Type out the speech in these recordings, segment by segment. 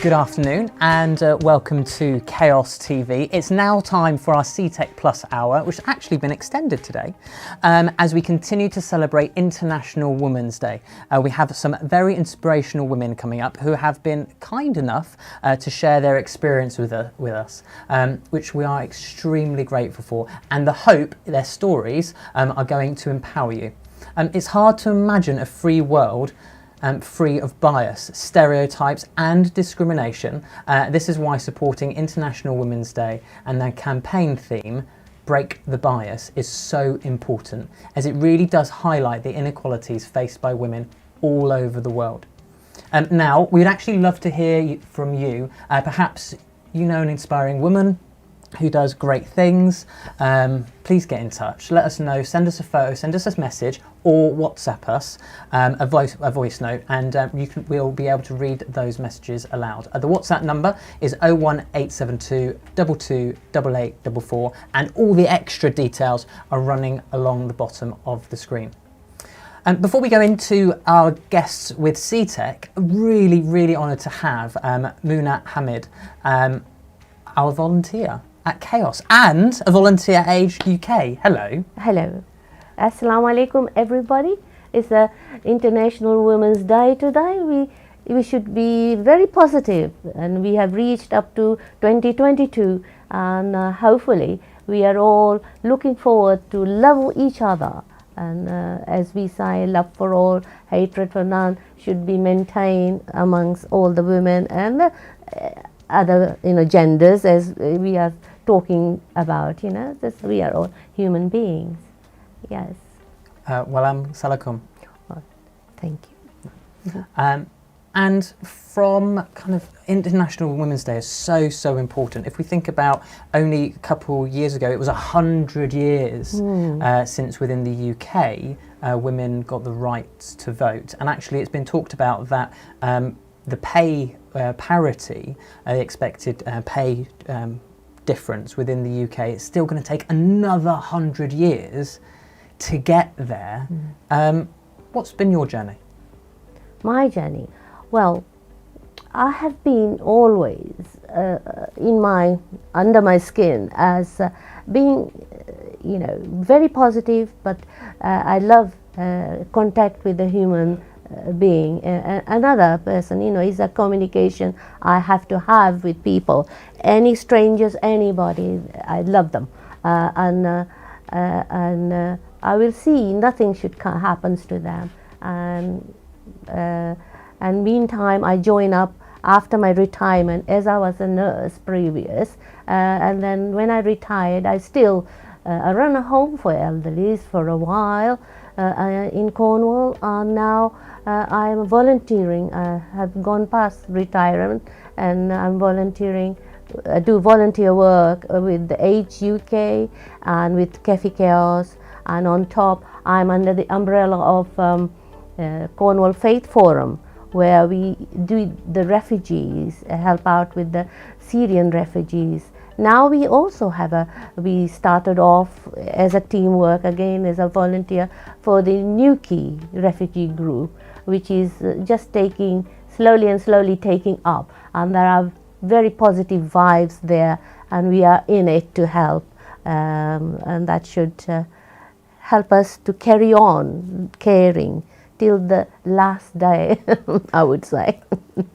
Good afternoon and welcome to Chaos TV. It's now time for our CTech Plus hour, which has actually been extended today, as we continue to celebrate International Women's Day. We have some very inspirational women coming up who have been kind enough to share their experience with us, which we are extremely grateful for, and the hope their stories are going to empower you. It's hard to imagine a free world free of bias, stereotypes and discrimination. This is why supporting International Women's Day and their campaign theme, Break the Bias, is so important, as it really does highlight the inequalities faced by women all over the world. Now, we'd actually love to hear from you. Perhaps you know an inspiring woman who does great things. Please get in touch, let us know, send us a photo, send us a message, or WhatsApp us a voice note, and we'll be able to read those messages aloud. The WhatsApp number is 01872 228844, and all the extra details are running along the bottom of the screen. Before we go into our guests with CTech, really honoured to have Muna Hamid, our volunteer at Chaos and a volunteer at Age UK. Hello. Hello. Assalamu alaikum everybody. It's a International Women's Day today. We should be very positive, and we have reached up to 2022, and hopefully we are all looking forward to love each other, and as we say, love for all, hatred for none should be maintained amongst all the women and the other genders, as we are talking about, we are all human beings. Yes. Walam salakum. Well, thank you. And from kind of International Women's Day is so important. If we think about only a couple years ago, it was 100 years since within the UK women got the right to vote, and actually it's been talked about that the pay parity, the expected pay difference within the UK, it's still going to take another 100 years to get there. What's been your journey? My journey? Well, I have been always under my skin as being, very positive, but I love contact with the human being. Another person, is a communication I have to have with people, any strangers, anybody. I love them, and I will see nothing should happens to them, and meantime I join up after my retirement, as I was a nurse previous, and then when I retired I still run a home for elderlies for a while in Cornwall, and now I am volunteering. I have gone past retirement, and I'm volunteering. I do volunteer work with the Age UK and with Cafe Chaos, and on top I'm under the umbrella of Cornwall Faith Forum, where we do the refugees, help out with the Syrian refugees. Now we also have we started off as a teamwork again as a volunteer for the Newquay refugee group, which is just taking slowly taking up, and there are very positive vibes there, and we are in it to help, and that should help us to carry on caring till the last day, I would say.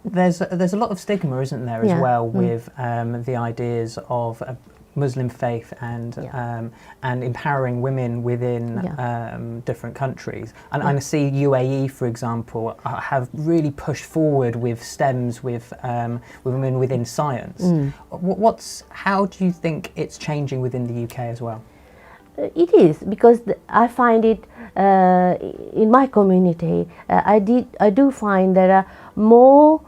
There's a lot of stigma, isn't there, as well, with the ideas of Muslim faith and empowering women within different countries. And I see UAE, for example, have really pushed forward with STEMs, with women within science. How do you think it's changing within the UK as well? It is, because I find it in my community. I do find there are more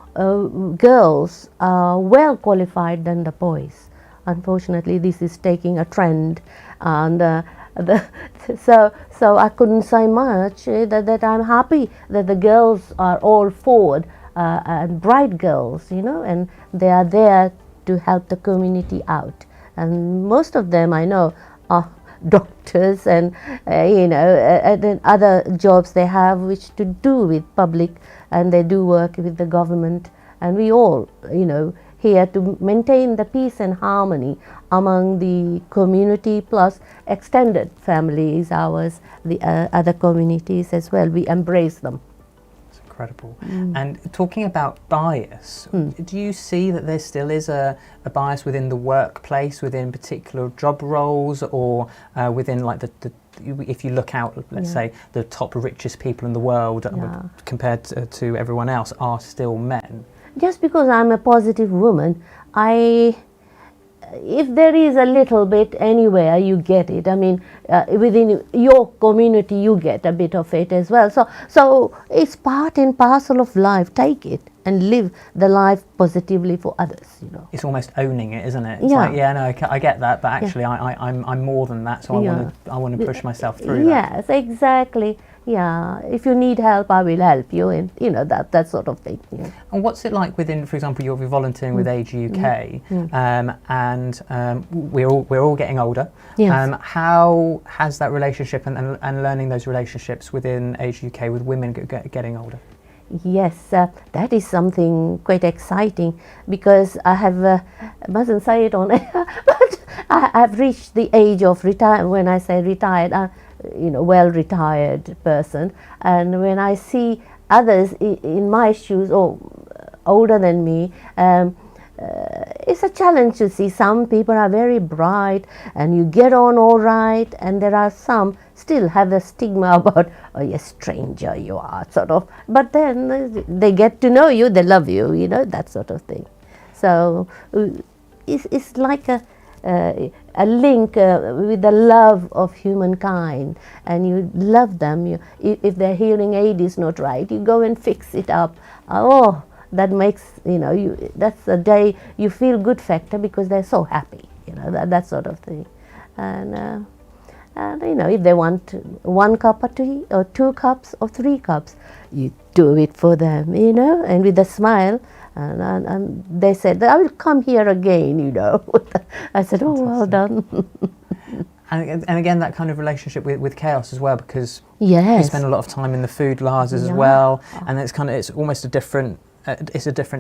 girls well qualified than the boys. Unfortunately, this is taking a trend, and so I couldn't say much. That I'm happy that the girls are all forward and bright girls, and they are there to help the community out. And most of them I know are doctors and and other jobs they have which to do with public, and they do work with the government and we all, here to maintain the peace and harmony among the community plus extended families, ours, the other communities as well. We embrace them. It's incredible. And talking about bias, do you see that there still is a bias within the workplace, within particular job roles, or within like the if you look out, let's say, the top richest people in the world compared to everyone else are still men? Just because I'm a positive woman, if there is a little bit anywhere, you get it. I mean, within your community, you get a bit of it as well. So it's part and parcel of life. Take it and live the life positively for others. It's almost owning it, isn't it? It's like, I get that, but actually, I'm more than that. So I want to push myself through that. Yes, exactly. Yeah, if you need help, I will help you, and that sort of thing. Yeah. And what's it like within, for example, you're volunteering with Age UK, and we're all getting older. Yes. How has that relationship and learning those relationships within Age UK with women getting older? Yes, that is something quite exciting, because I have, I mustn't say it on air, but I've reached the age of retire. When I say retired, well-retired person, and when I see others in my shoes or older than me, it's a challenge to see. Some people are very bright and you get on all right, and there are some still have the stigma about, oh, you're a stranger, you are, sort of. But then they get to know you, they love you, that sort of thing. So it's like a link with the love of humankind, and you love them. If their hearing aid is not right, you go and fix it up. Oh, that makes, that's a day you feel good factor, because they're so happy, that sort of thing. And if they want 1 cup of tea or 2 cups or 3 cups, you do it for them, and with a smile. And they said, I will come here again, I said, oh, well done. And again, that kind of relationship with chaos as well, because yes, you spend a lot of time in the food plazas as well, and it's almost a different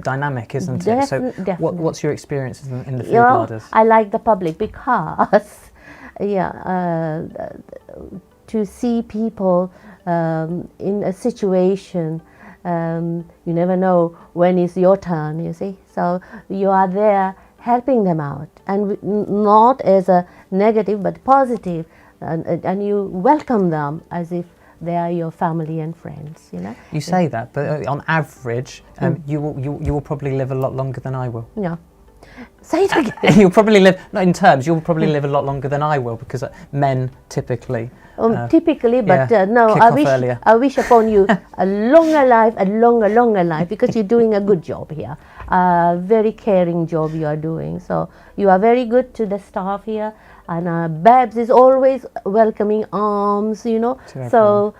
dynamic, isn't it? So what's your experiences in the food plazas? I like the public because, to see people in a situation, you never know when is your turn, you see. So you are there helping them out, and not as a negative but positive, and you welcome them as if they are your family and friends. You say that, but on average, you will probably live a lot longer than I will. Yeah. Say it again. You'll probably live, not in terms, you'll probably live a lot longer than I will, because men typically. No, I wish upon you a longer life, because you're doing a good job here. Very caring job you are doing. So you are very good to the staff here, and Babs is always welcoming arms, So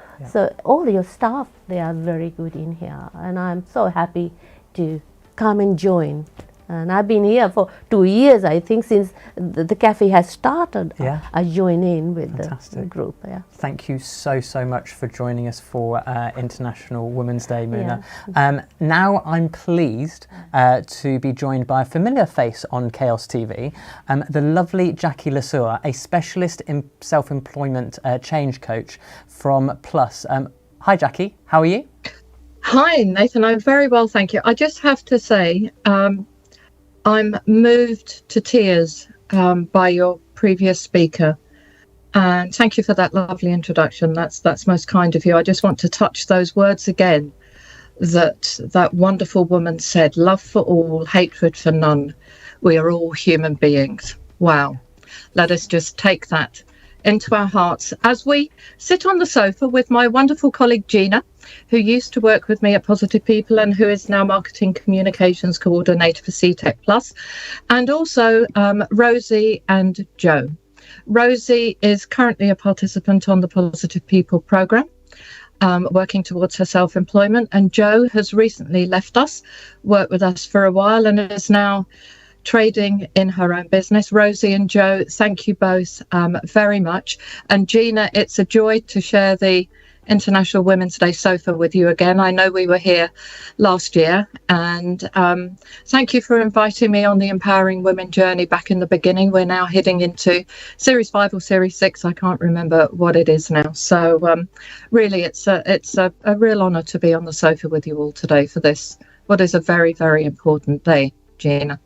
all your staff, they are very good in here, and I'm so happy to come and join. And I've been here for 2 years, I think, since the cafe has started. I join in with the group. Yeah. Thank you so much for joining us for International Women's Day, Muna. Now I'm pleased to be joined by a familiar face on Chaos TV, the lovely Jackie Lesueur, a specialist in self-employment change coach from Plus. Hi, Jackie. How are you? Hi, Nathan. I'm very well, thank you. I just have to say, I'm moved to tears by your previous speaker, and thank you for that lovely introduction. That's most kind of you. I just want to touch those words again that wonderful woman said: love for all, hatred for none. We are all human beings. Wow. Let us just take that into our hearts as we sit on the sofa with my wonderful colleague Gina, who used to work with me at Positive People and who is now Marketing Communications Coordinator for CTech Plus, and also Rosie and Joe. Rosie is currently a participant on the Positive People programme, working towards her self-employment, and Joe has recently left us, worked with us for a while, and is now trading in her own business. Rosie and Joe, thank you both very much. And Gina, it's a joy to share the International Women's Day sofa with you again. I know we were here last year, and thank you for inviting me on the Empowering Women journey back in the beginning. We're now heading into Series 5 or Series 6. I can't remember what it is now. So really, it's a real honour to be on the sofa with you all today for this, what is a very, very important day, Gina.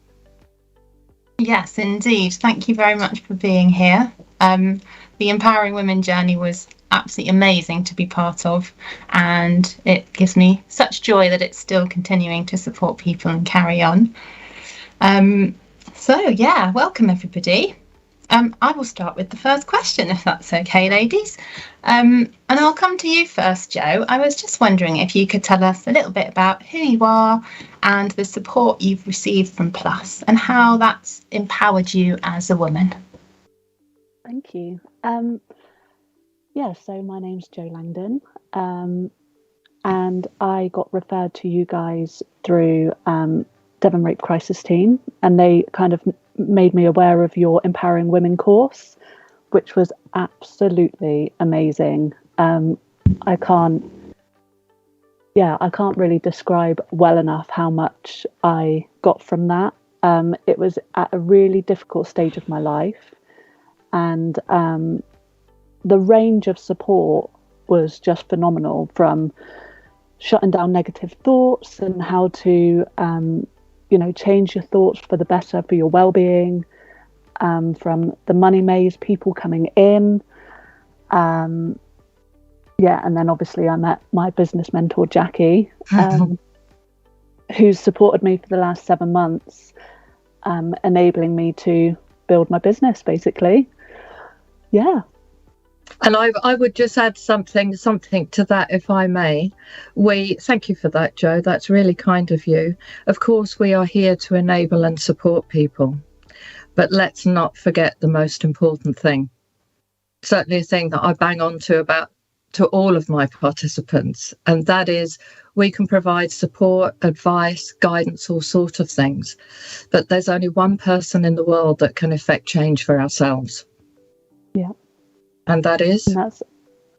Yes, indeed. Thank you very much for being here. The Empowering Women journey was absolutely amazing to be part of, and it gives me such joy that it's still continuing to support people and carry on. So yeah, welcome everybody. I will start with the first question, if that's okay, ladies. And I'll come to you first, Jo. I was just wondering if you could tell us a little bit about who you are and the support you've received from Plus and how that's empowered you as a woman. Thank you. So my name's Jo Langdon, and I got referred to you guys through Devon Rape Crisis Team, and they kind of made me aware of your Empowering Women course, which was absolutely amazing. I can't really describe well enough how much I got from that. It was at a really difficult stage of my life, and the range of support was just phenomenal, from shutting down negative thoughts and how to change your thoughts for the better for your well-being, from the money maze, people coming in, and then obviously I met my business mentor Jackie, who's supported me for the last 7 months, enabling me to build my business basically. And I would just add something to that, if I may. Thank you for that, Jo. That's really kind of you. Of course, we are here to enable and support people, but let's not forget the most important thing. Certainly a thing that I bang on to all of my participants, and that is we can provide support, advice, guidance, all sorts of things, but there's only one person in the world that can effect change for ourselves. Yeah. And that's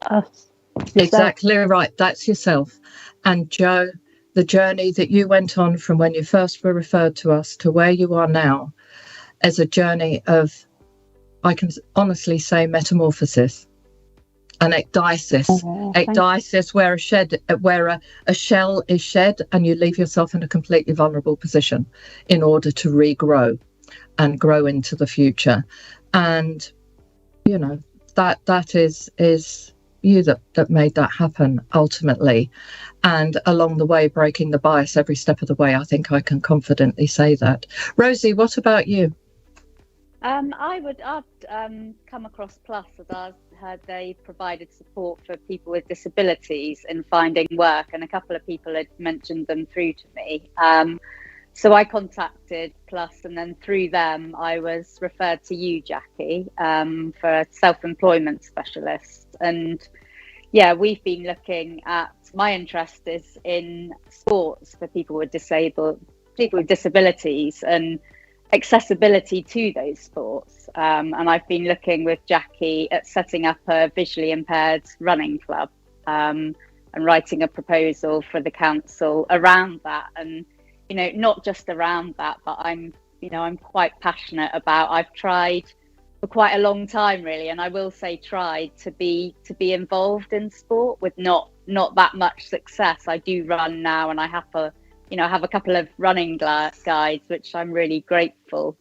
us. Exactly right. That's yourself. And Jo, the journey that you went on from when you first were referred to us to where you are now is a journey of, I can honestly say, metamorphosis and ecdysis. Ecdysis, where a shell is shed and you leave yourself in a completely vulnerable position in order to regrow and grow into the future. And that is you that made that happen ultimately, and along the way breaking the bias every step of the way. I think I can confidently say that. Rosie, what about you? I've come across Plus as I've heard they provided support for people with disabilities in finding work, and a couple of people had mentioned them through to me. So I contacted Plus, and then through them I was referred to you, Jackie, for a self-employment specialist. And we've been looking at, my interest is in sports for people with disabilities and accessibility to those sports. And I've been looking with Jackie at setting up a visually impaired running club, and writing a proposal for the council around that. And not just around that, but I'm quite passionate about, I've tried for quite a long time really, and I will say tried to be involved in sport with not that much success. I do run now, and I have a couple of running guides, which I'm really grateful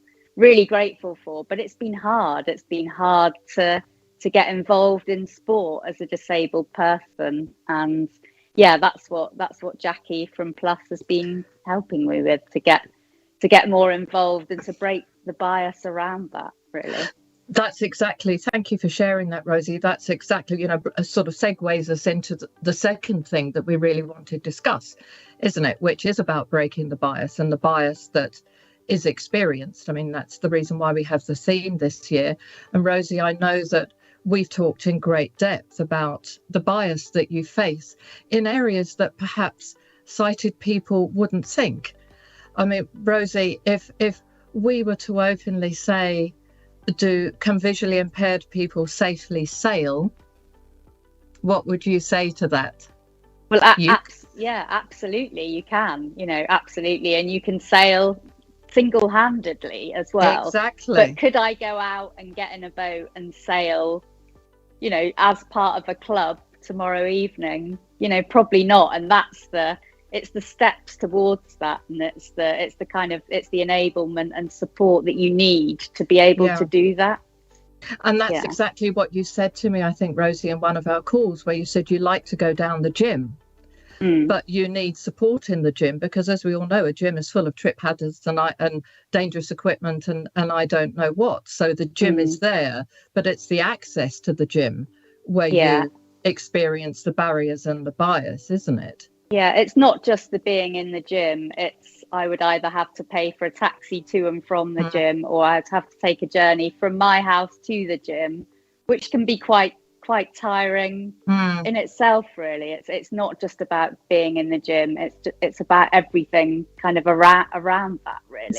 for, but it's been hard to get involved in sport as a disabled person. And that's what Jackie from Plus has been helping me with, to get more involved and to break the bias around that, really. That's exactly, thank you for sharing that, Rosie. That's exactly, sort of segues us into the second thing that we really want to discuss, isn't it? Which is about breaking the bias, and the bias that is experienced. I mean, that's the reason why we have the theme this year. And Rosie, I know that we've talked in great depth about the bias that you face in areas that perhaps sighted people wouldn't think. I mean, Rosie, if we were to openly say, can visually impaired people safely sail? what would you say to that? Well, yeah, absolutely, you can, absolutely, and you can sail single-handedly as well. Exactly. But could I go out and get in a boat and sail, as part of a club tomorrow evening? Probably not. And it's the steps towards that, and it's the enablement and support that you need to be able to do that. And that's exactly what you said to me, I think, Rosie, in one of our calls, where you said you like to go down the gym, but you need support in the gym, because as we all know, a gym is full of trip hazards and dangerous equipment and I don't know what. So the gym is there, but it's the access to the gym where you experience the barriers and the bias, isn't it? Yeah, it's not just the being in the gym. I would either have to pay for a taxi to and from the gym, or I'd have to take a journey from my house to the gym, which can be quite tiring in itself, really. It's not just about being in the gym. It's about everything kind of around that, really.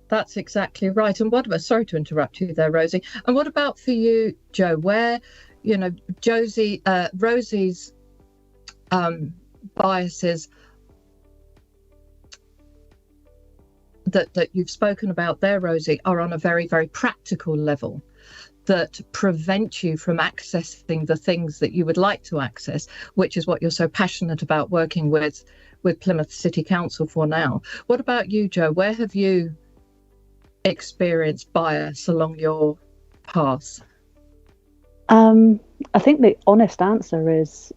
That's exactly right. And what about, sorry to interrupt you there, Rosie, and what about for you, Jo, where, Rosie's biases that you've spoken about there, Rosie, are on a very, very practical level that prevent you from accessing the things that you would like to access, which is what you're so passionate about working with Plymouth City Council for now. What about you, Jo? Where have you experienced bias along your path? I think the honest answer is,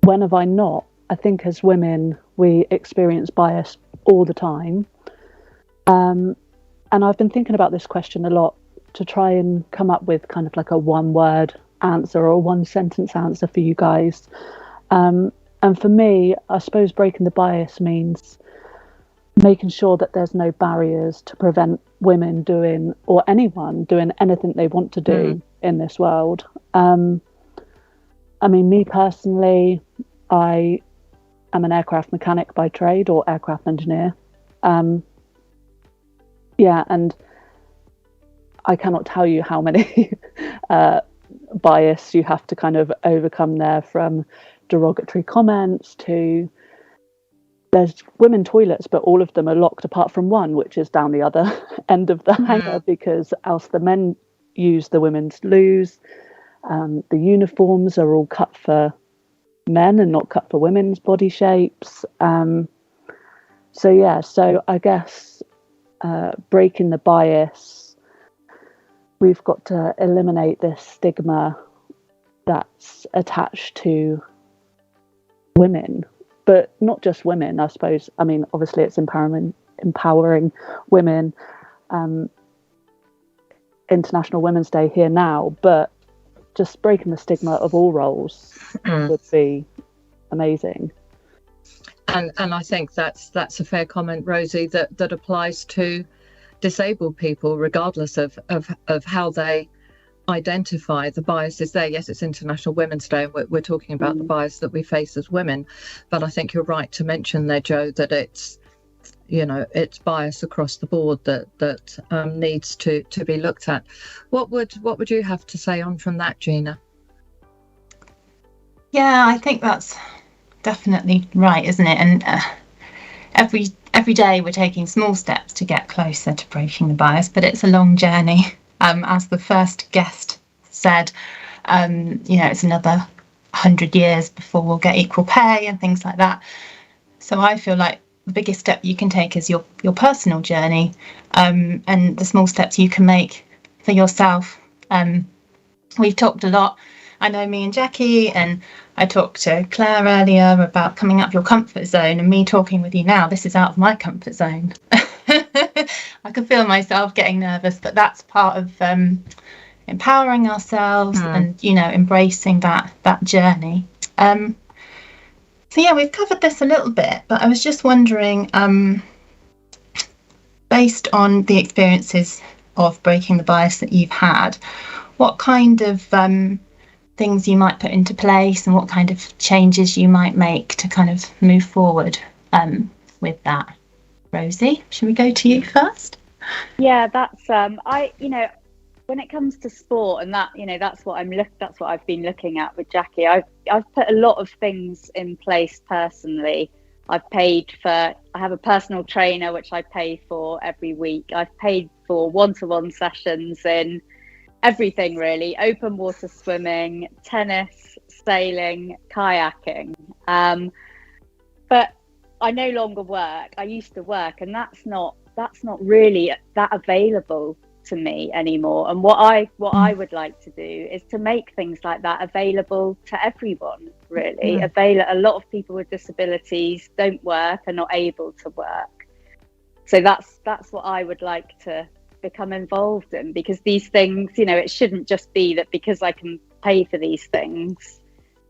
when have I not? I think as women, we experience bias all the time. And I've been thinking about this question a lot to try and come up with kind of like a one-word answer or a one-sentence answer for you guys. And for me, I suppose breaking the bias means making sure that there's no barriers to prevent women doing, or anyone doing, anything they want to do in this world. I mean, me personally, I am an aircraft mechanic by trade, or aircraft engineer. And I cannot tell you how many bias you have to kind of overcome there, from derogatory comments to, there's women toilets, but all of them are locked apart from one, which is down the other end of the hangar, because else the men use the women's loos. The uniforms are all cut for men and not cut for women's body shapes. So I guess breaking the bias, we've got to eliminate this stigma that's attached to women, but not just women, I suppose. I mean, obviously it's empowering women. International Women's Day here now, but just breaking the stigma of all roles would be amazing. And I think that's a fair comment, Rosie, that applies to disabled people, regardless of how they identify the biases there. Yes, it's International Women's Day, and we're talking about the bias that we face as women, but I think you're right to mention there, Jo, that it's bias across the board that needs to be looked at. What would you have to say on from that, Gina? Yeah, I think that's definitely right, isn't it? And every day we're taking small steps to get closer to breaking the bias, but it's a long journey. As the first guest said, it's another 100 years before we'll get equal pay and things like that. So I feel like the biggest step you can take is your personal journey, and the small steps you can make for yourself. We've talked a lot, I know, me and Jackie, and I talked to Claire earlier about coming up your comfort zone, and me talking with you now, this is out of my comfort zone. I can feel myself getting nervous, but that's part of empowering ourselves and embracing that journey. So yeah, we've covered this a little bit, but I was just wondering, based on the experiences of breaking the bias that you've had, what kind of things you might put into place and what kind of changes you might make to kind of move forward with that. Rosie, should we go to you first? Yeah, that's when it comes to sport, and that, that's what I've been looking at with Jackie. I've put a lot of things in place personally. I have a personal trainer which I pay for every week. I've paid for one-to-one sessions in everything really: open water swimming, tennis, sailing, kayaking. But I no longer work. I used to work, and that's not really that available to me anymore. And what I would like to do is to make things like that available to everyone, really. A lot of people with disabilities don't work, are not able to work. So that's what I would like to become involved in, because these things, it shouldn't just be that because I can pay for these things,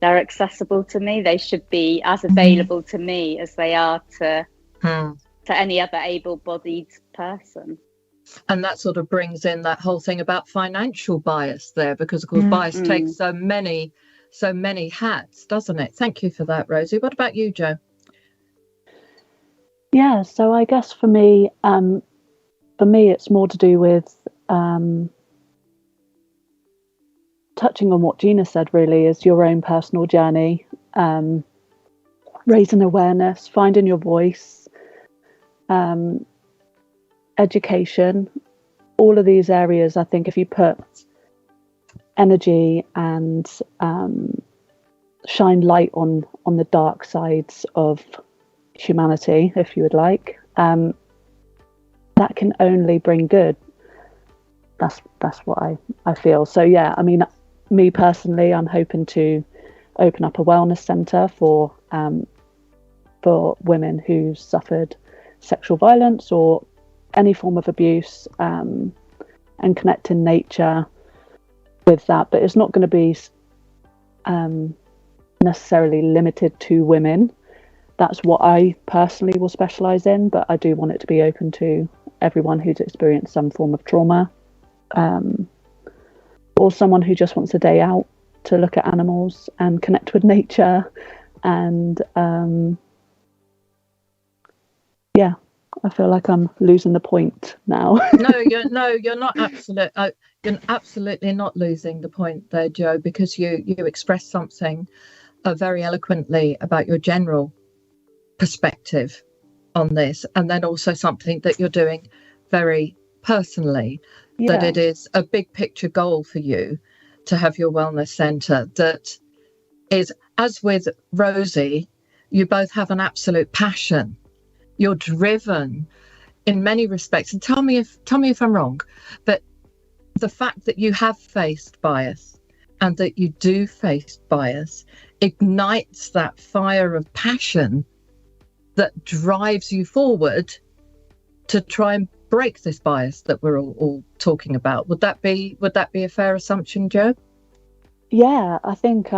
they're accessible to me. They should be as available to me as they are to any other able-bodied person. And that sort of brings in that whole thing about financial bias there, because of course bias takes so many hats, doesn't it? Thank you for that, Rosie. What about you, Jo? Yeah, so I guess for me it's more to do with touching on what Gina said, really, is your own personal journey, raising awareness, finding your voice, education, all of these areas. I think if you put energy and shine light on the dark sides of humanity, if you would like, that can only bring good. That's what I feel. So yeah, I mean, me personally, I'm hoping to open up a wellness centre for women who suffered sexual violence or any form of abuse, and connect in nature with that. But it's not going to be necessarily limited to women. That's what I personally will specialise in, but I do want it to be open to everyone who's experienced some form of trauma, or someone who just wants a day out to look at animals and connect with nature. And yeah, I feel like I'm losing the point now. You're not you're absolutely not losing the point there, Jo, because you expressed something very eloquently about your general perspective on this, and then also something that you're doing very personally, that it is a big picture goal for you to have your wellness centre that is, as with Rosie, you both have an absolute passion. You're driven in many respects, and tell me if I'm wrong, but the fact that you have faced bias and that you do face bias ignites that fire of passion that drives you forward to try and break this bias that we're all talking about. Would that be a fair assumption, Jo? Yeah, I think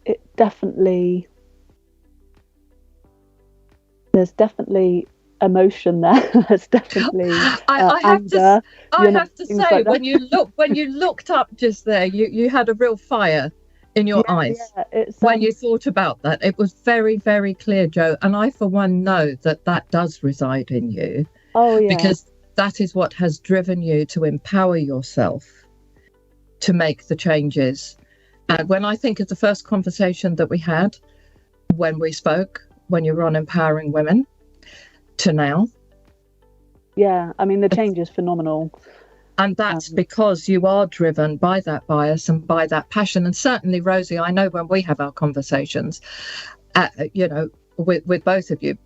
it definitely, there's definitely emotion there. There's definitely I anger. have to say, like when you looked up just there, you had a real fire in your eyes. When you thought about that, it was very, very clear, Jo. And I, for one, know that does reside in you. Oh yeah. Because that is what has driven you to empower yourself to make the changes. And when I think of the first conversation that we had when we spoke, when you were on Empowering Women, to now. Yeah, I mean, the change is phenomenal. And that's because you are driven by that bias and by that passion. And certainly, Rosie, I know when we have our conversations, with both of you,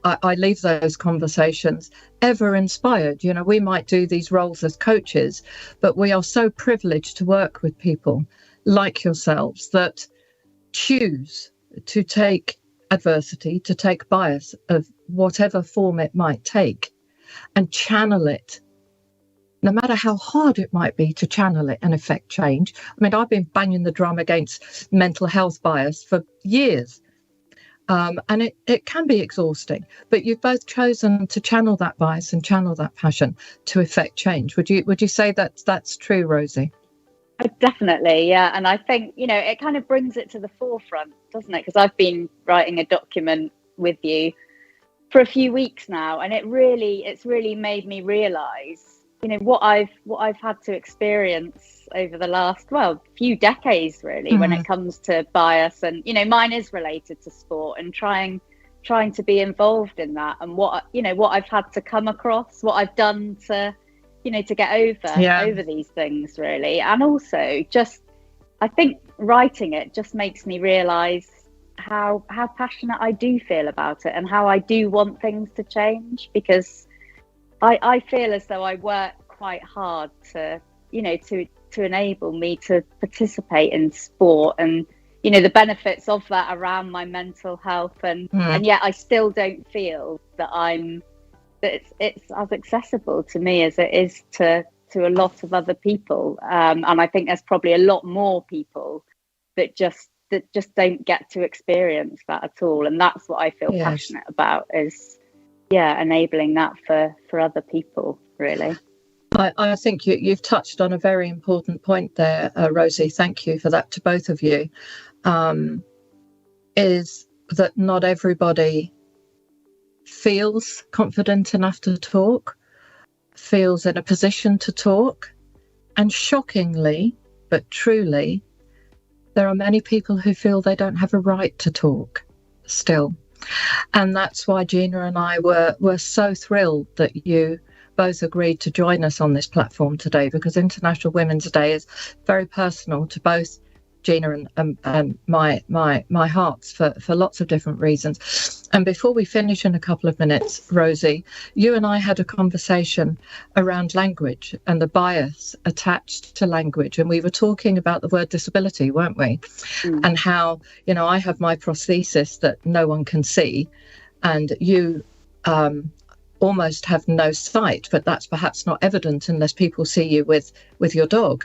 I leave those conversations ever inspired. We might do these roles as coaches, but we are so privileged to work with people like yourselves that choose to take adversity, to take bias of whatever form it might take, and channel it, no matter how hard it might be to channel it and affect change. I mean, I've been banging the drum against mental health bias for years, and it can be exhausting, but you've both chosen to channel that bias and channel that passion to affect change. Would you say that's true, Rosie? Definitely, yeah. And I think, it kind of brings it to the forefront, doesn't it? Because I've been writing a document with you for a few weeks now, and it's really made me realise what I've had to experience over the last few decades really, when it comes to bias, and mine is related to sport, and trying to be involved in that, and what I've had to come across, what I've done to to get over these things really. And also just, I think writing it just makes me realize how passionate I do feel about it, and how I do want things to change, because I feel as though I work quite hard to enable me to participate in sport, and the benefits of that around my mental health, and yet I still don't feel that it's as accessible to me as it is to a lot of other people, and I think there's probably a lot more people that just don't get to experience that at all, and that's what I feel passionate about, is enabling that for other people really. I think you've touched on a very important point there, Rosie. Thank you for that to both of you. Is that not everybody feels confident enough to talk, feels in a position to talk, and shockingly, but truly, there are many people who feel they don't have a right to talk still. And that's why Gina and I were so thrilled that you both agreed to join us on this platform today, because International Women's Day is very personal to both Gina and my hearts for lots of different reasons. And before we finish in a couple of minutes, Rosie, you and I had a conversation around language and the bias attached to language, and we were talking about the word disability, weren't we? And how I have my prosthesis that no one can see, and you almost have no sight, but that's perhaps not evident unless people see you with your dog.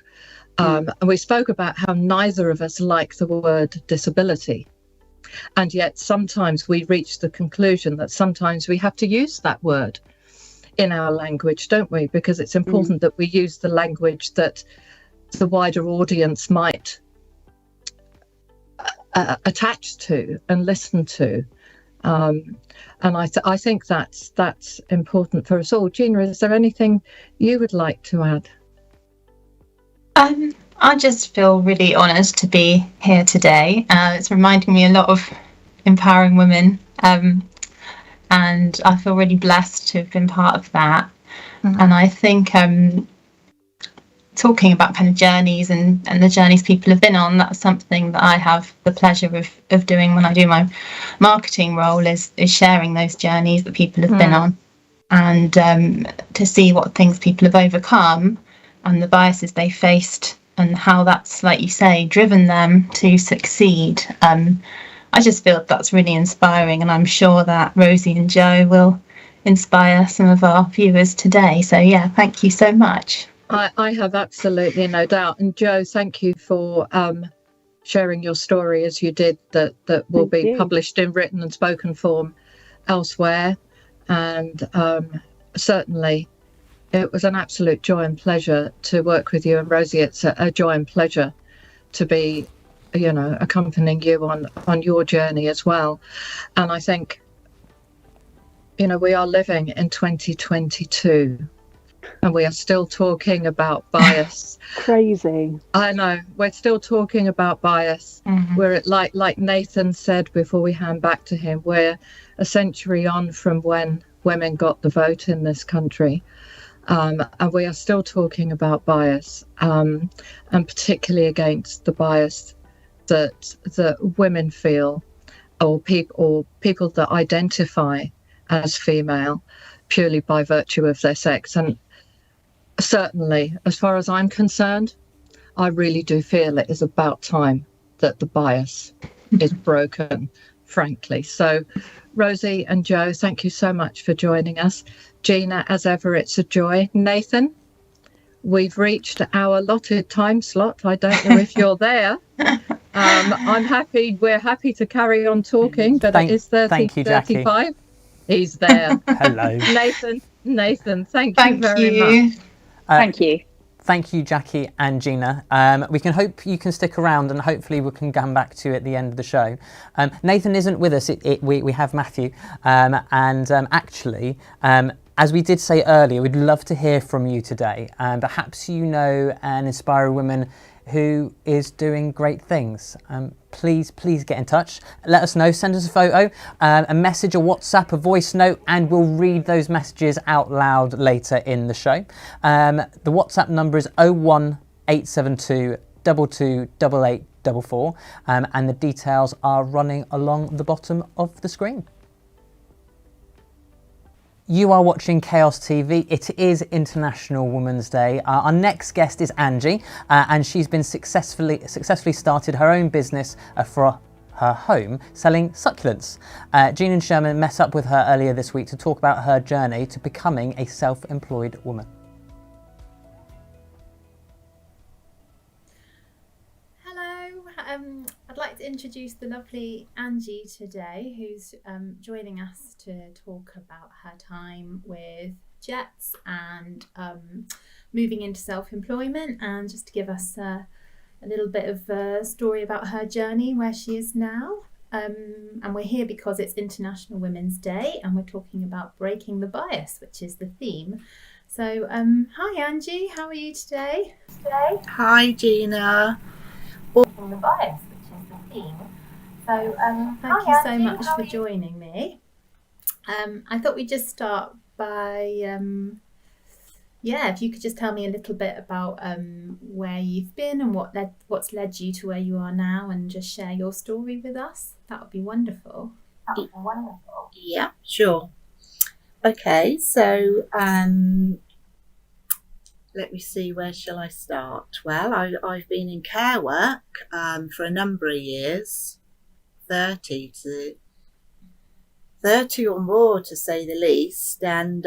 And we spoke about how neither of us like the word disability, and yet sometimes we reach the conclusion that sometimes we have to use that word in our language, don't we? Because it's important that we use the language that the wider audience might attach to and listen to. And I think that's important for us all. Gina, is there anything you would like to add? I just feel really honoured to be here today. It's reminding me a lot of empowering women, and I feel really blessed to have been part of that. And I think talking about kind of journeys and the journeys people have been on, that's something that I have the pleasure of doing when I do my marketing role, is sharing those journeys that people have been on, and to see what things people have overcome and the biases they faced, and how that's, like you say, driven them to succeed. I just feel that's really inspiring, and I'm sure that Rosie and Joe will inspire some of our viewers today. So thank you so much. I have absolutely no doubt. And Joe, thank you for sharing your story as you did, that will be published in written and spoken form elsewhere. And certainly it was an absolute joy and pleasure to work with you. And Rosie, it's a joy and pleasure to be, accompanying you on your journey as well. And I think, we are living in 2022 and we are still talking about bias. Crazy. I know, we're still talking about bias. We're like Nathan said before we hand back to him, we're a century on from when women got the vote in this country. And we are still talking about bias, and particularly against the bias that women feel, or people that identify as female purely by virtue of their sex. And certainly, as far as I'm concerned, I really do feel it is about time that the bias is broken, frankly. So, Rosie and Joe, thank you so much for joining us. Gina, as ever, it's a joy. Nathan, we've reached our allotted time slot. I don't know if you're there. We're happy to carry on talking, but it is 35. He's there. Hello. Nathan, thank you very much. Thank you. Thank you, Jackie and Gina. We can hope you can stick around, and hopefully we can come back to you at the end of the show. Nathan isn't with us. We have Matthew, and actually As we did say earlier, we'd love to hear from you today. Perhaps you know an inspiring woman who is doing great things. Please get in touch. Let us know. Send us a photo, a message, a WhatsApp, a voice note, and we'll read those messages out loud later in the show. The WhatsApp number is 01872 228844, and the details are running along the bottom of the screen. You are watching Chaos TV. It is International Women's Day. Our next guest is Angie, and she's been successfully started her own business for her home selling succulents. Jean and Sherman met up with her earlier this week to talk about her journey to becoming a self-employed woman. I'd like to introduce the lovely Angie today, who's joining us to talk about her time with Jets and moving into self-employment, and just to give us a little bit of a story about her journey, where she is now. And we're here because it's International Women's Day, and we're talking about breaking the bias, which is the theme. So, hi Angie, how are you today? Hi Gina. Breaking the bias, which is the theme. So thank you so much for joining me. I thought we'd just start by, if you could just tell me a little bit about where you've been and what's led you to where you are now, and just share your story with us. That would be wonderful. Yeah, sure. Okay, so let me see, where shall I start? Well, I've been in care work for a number of years, 30 or more to say the least, and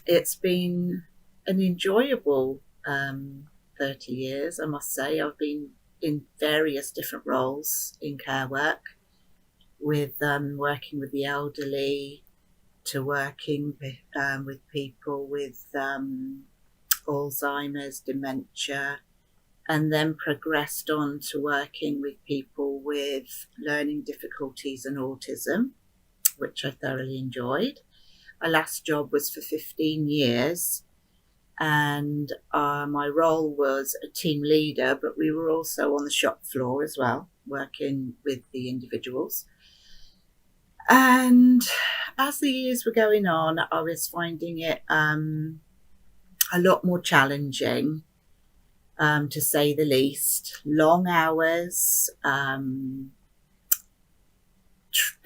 it's been an enjoyable 30 years, I must say. I've been in various different roles in care work, with working with the elderly, to working with people with Alzheimer's, dementia, and then progressed on to working with people with learning difficulties and autism, which I thoroughly enjoyed. My last job was for 15 years, and my role was a team leader, but we were also on the shop floor as well, working with the individuals. And as the years were going on, I was finding it a lot more challenging, to say the least. Long hours,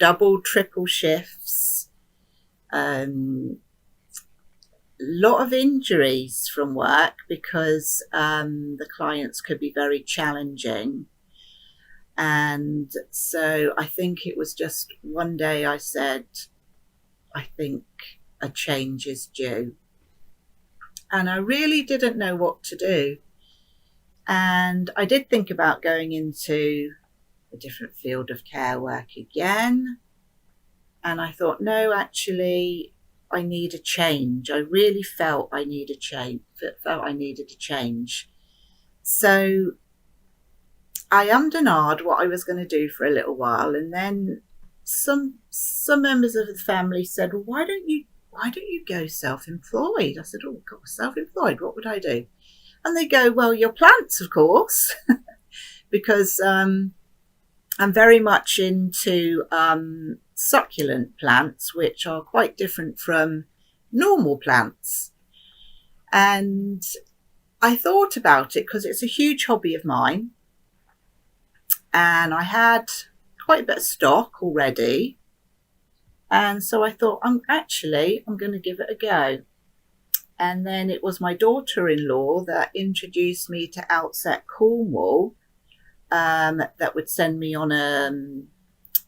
double, triple shifts, lot of injuries from work because the clients could be very challenging. And so I think it was just one day I said, I think a change is due. And I really didn't know what to do. And I did think about going into a different field of care work again. And I thought, no, actually, I need a change. I really felt I needed a change. So I ummed and ahed what I was going to do for a little while, and then some members of the family said, well, why don't you go self-employed? I said, oh God, self-employed, what would I do? And they go, well, your plants, of course, because I'm very much into succulent plants, which are quite different from normal plants. And I thought about it because it's a huge hobby of mine. And I had quite a bit of stock already. And so I thought, I'm going to give it a go. And then it was my daughter-in-law that introduced me to Outset Cornwall, that would send me on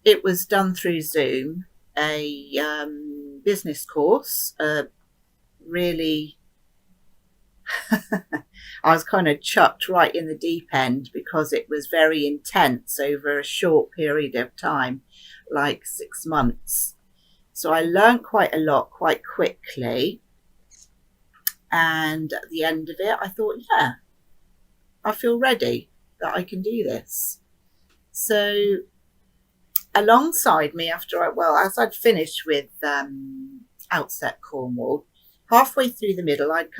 it was done through Zoom, a business course, really, I was kind of chucked right in the deep end because it was very intense over a short period of time, like 6 months. So I learned quite a lot quite quickly. And at the end of it, I thought, yeah, I feel ready that I can do this. So alongside me, as I'd finished with Outset Cornwall. Halfway through the middle, I'd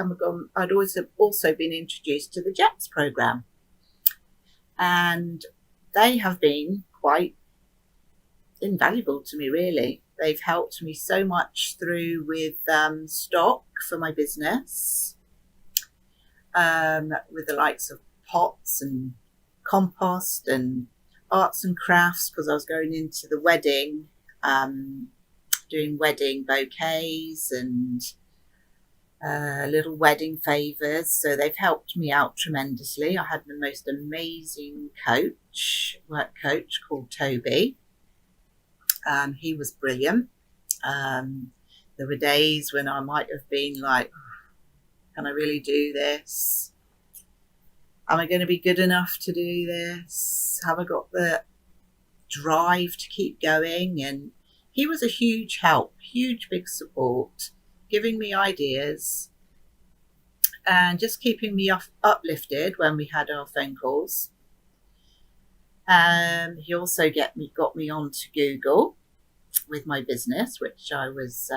also been introduced to the JETS program, and they have been quite invaluable to me, really. They've helped me so much through with stock for my business, with the likes of pots and compost and arts and crafts, because I was going into the wedding, doing wedding bouquets and little wedding favours. So they've helped me out tremendously. I had the most amazing work coach called Toby. He was brilliant. There were days when I might have been like, can I really do this? Am I going to be good enough to do this? Have I got the drive to keep going? And he was a huge help, huge big support, giving me ideas and just keeping me uplifted when we had our phone calls. He also got me onto Google with my business, which I was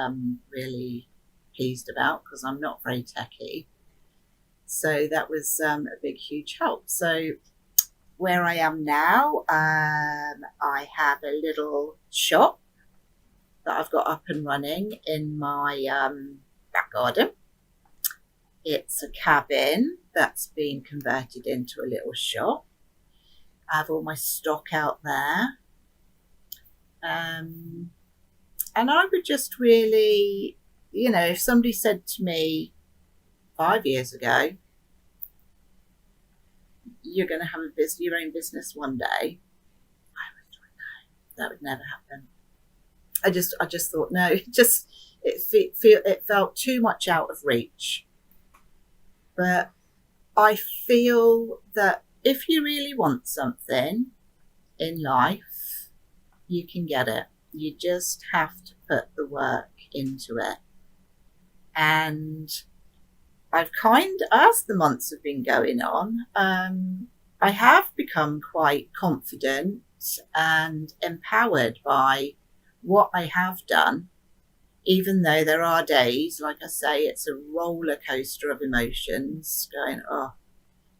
really pleased about, because I'm not very techy. So that was a big, huge help. So where I am now, I have a little shop that I've got up and running in my back garden. It's a cabin that's been converted into a little shop. I have all my stock out there. And I would just really, if somebody said to me 5 years ago, you're going to have your own business one day, I would thought, no, that would never happen. I just thought, no, it felt too much out of reach. But I feel that if you really want something in life, you can get it. You just have to put the work into it. And I've as the months have been going on, I have become quite confident and empowered by what I have done, even though there are days, like I say, it's a roller coaster of emotions going, oh,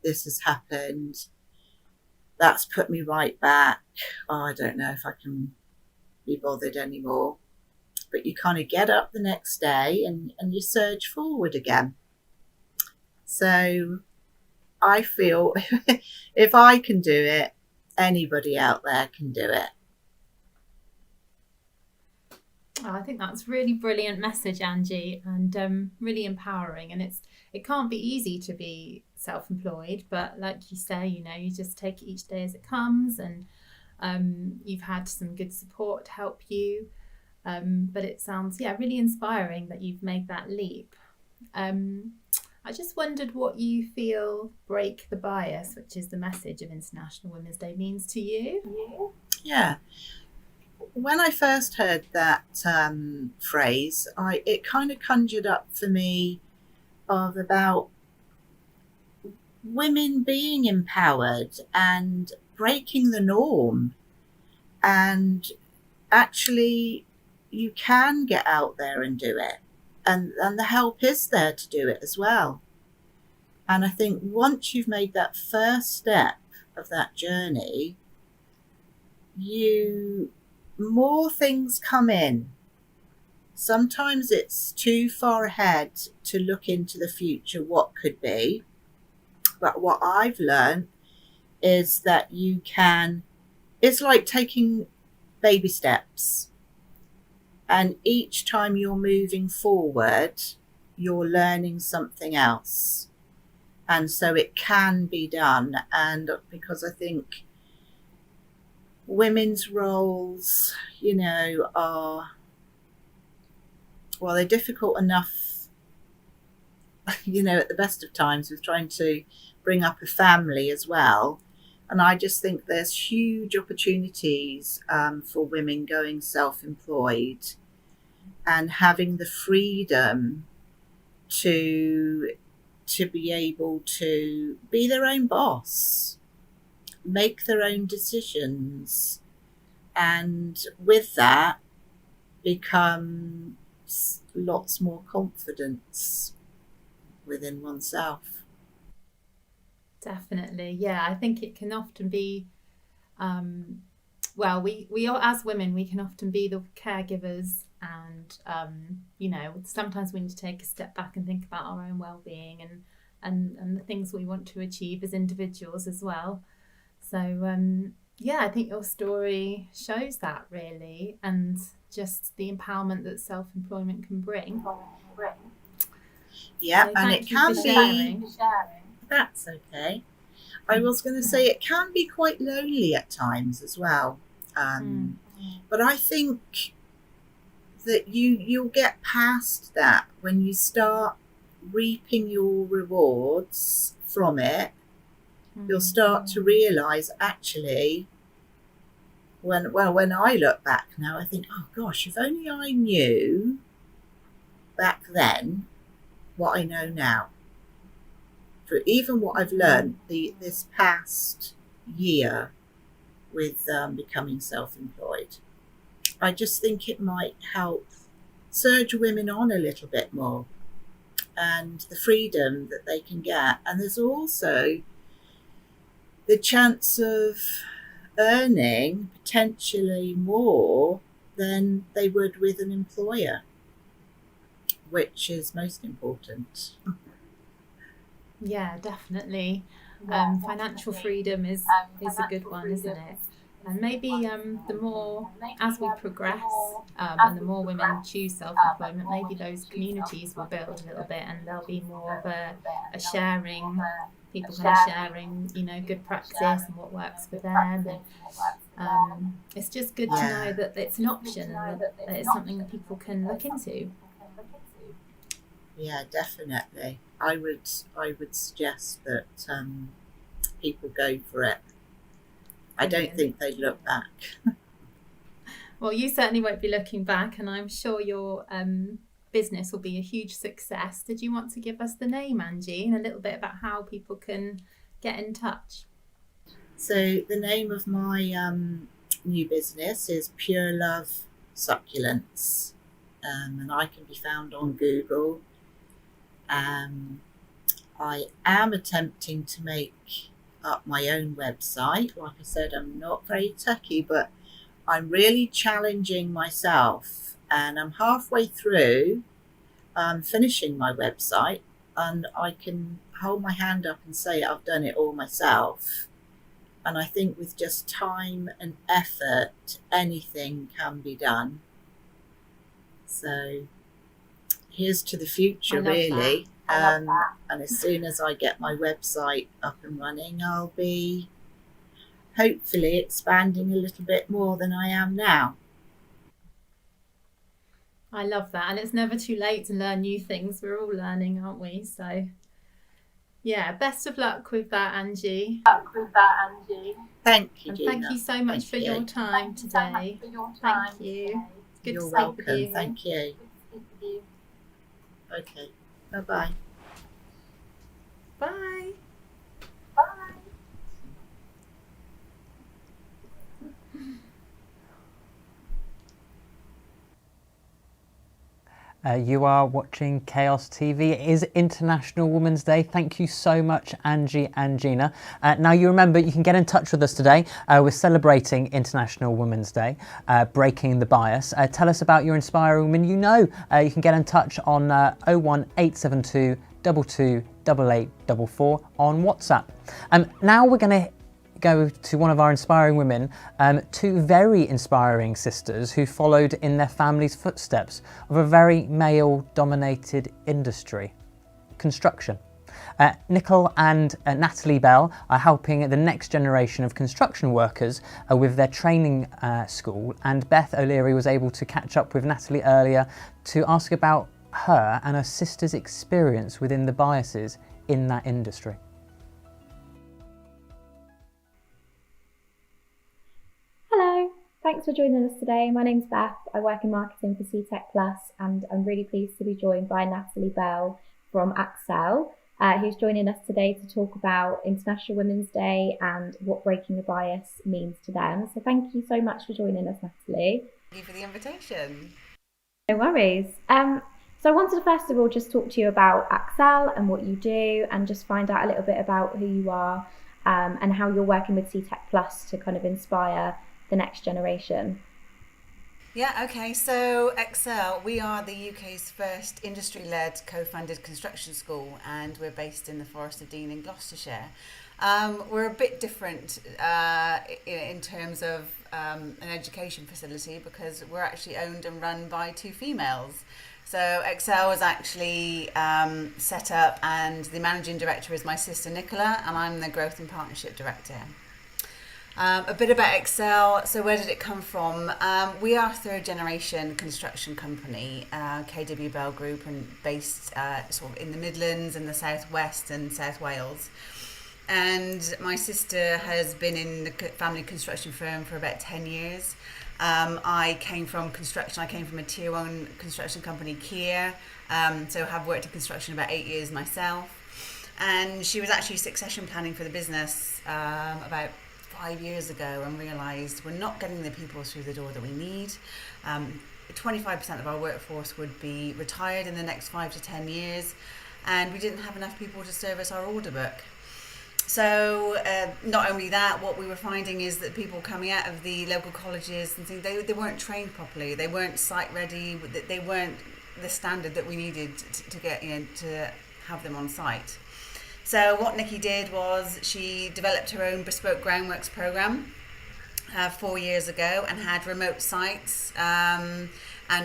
this has happened. That's put me right back. Oh, I don't know if I can be bothered anymore. But you kind of get up the next day and you surge forward again. So I feel if I can do it, anybody out there can do it. Oh, I think that's really brilliant message, Angie, and really empowering. And it can't be easy to be self-employed, but like you say, you just take it each day as it comes, and you've had some good support to help you. But it sounds, really inspiring that you've made that leap. I just wondered what you feel break the bias, which is the message of International Women's Day, means to you. Yeah. When I first heard that phrase, it kind of conjured up for me about women being empowered and breaking the norm. And actually, you can get out there and do it. And the help is there to do it as well. And I think once you've made that first step of that journey, more things come in. Sometimes it's too far ahead to look into the future, what could be. But what I've learned is that it's like taking baby steps. And each time you're moving forward, you're learning something else. And so it can be done. And because I think women's roles, they're difficult enough, at the best of times with trying to bring up a family as well. And I just think there's huge opportunities for women going self-employed and having the freedom to be able to be their own boss, make their own decisions, and with that become lots more confidence within oneself. Definitely, yeah. I think it can often be, well, we are, as women, we can often be the caregivers, and you know, sometimes we need to take a step back and think about our own well-being and the things we want to achieve as individuals as well. So yeah, I think your story shows that really, and just the empowerment that self-employment can bring. Yeah, So and thank it you can for be. sharing. That's okay. I was going to say it can be quite lonely at times as well. But I think that you'll get past that when you start reaping your rewards from it. You'll start to realise, actually, when I look back now, I think, oh gosh, if only I knew back then what I know now. For even what I've learned this past year with becoming self-employed, I just think it might help surge women on a little bit more, and the freedom that they can get. And there's also the chance of earning potentially more than they would with an employer, which is most important. Yeah, definitely. Financial freedom is a good one, isn't it? And maybe the more, as we progress, and the more women choose self-employment, maybe those communities will build a little bit, and there'll be more of a sharing, people kind of sharing, you know, good practice and what works for them. And it's just good to know that it's an option, and that it's something that people can look into. Yeah, definitely. I would suggest that people go for it. I don't think they'd look back. Well, you certainly won't be looking back, and I'm sure your business will be a huge success. Did you want to give us the name, Angie, and a little bit about how people can get in touch? So the name of my new business is Pure Love Succulents, and I can be found on Google. I am attempting to make up my own website. Like I said, I'm not very techy, but I'm really challenging myself, and I'm halfway through finishing my website, and I can hold my hand up and say I've done it all myself. And I think with just time and effort, anything can be done. So here's to the future, really. And as soon as I get my website up and running, I'll be hopefully expanding a little bit more than I am now. I love that, and it's never too late to learn new things. We're all learning, aren't we? So yeah, best of luck with that, Angie. Thank you, and Gina. thank you so much for your time today. Thank you. It's good You're to speak with welcome. you. Thank you. Okay. Bye-bye. Bye. You are watching Chaos TV. It is International Women's Day. Thank you so much, Angie and Gina. Now, you remember you can get in touch with us today. We're celebrating International Women's Day, breaking the bias. Tell us about your inspiring women you know. You can get in touch on 01872 228844 on WhatsApp. Now we're going to go to one of our inspiring women, two very inspiring sisters who followed in their family's footsteps of a very male-dominated industry, construction. Nicole and Natalie Bell are helping the next generation of construction workers with their training school, and Beth O'Leary was able to catch up with Natalie earlier to ask about her and her sister's experience within the biases in that industry. Hello, thanks for joining us today. My name's Beth. I work in marketing for CTech Plus, and I'm really pleased to be joined by Natalie Bell from Axel, who's joining us today to talk about International Women's Day and what breaking the bias means to them. So thank you so much for joining us, Natalie. Thank you for the invitation. No worries. So I wanted to first of all just talk to you about Axel and what you do, and just find out a little bit about who you are, and how you're working with CTech Plus to kind of inspire the next generation. Yeah, okay. So Excel, we are the UK's first industry-led co-funded construction school, and we're based in the Forest of Dean in Gloucestershire. We're a bit different in terms of an education facility, because we're actually owned and run by two females. So Excel was actually set up, and the managing director is my sister Nicola, and I'm the growth and partnership director. A bit about Excel. So where did it come from? We are a third generation construction company, KW Bell Group, and based sort of in the Midlands and the Southwest and South Wales. And my sister has been in the family construction firm for about 10 years. I came from construction. I came from a tier 1 construction company, Kia. So have worked in construction about 8 years myself. And she was actually succession planning for the business about 5 years ago, and realised we're not getting the people through the door that we need. 25% of our workforce would be retired in the next 5 to 10 years, and we didn't have enough people to service our order book. So not only that, what we were finding is that people coming out of the local colleges and things, they weren't trained properly, they weren't site ready, they weren't the standard that we needed to get, to have them on site. So what Nikki did was she developed her own bespoke groundworks program 4 years ago, and had remote sites, and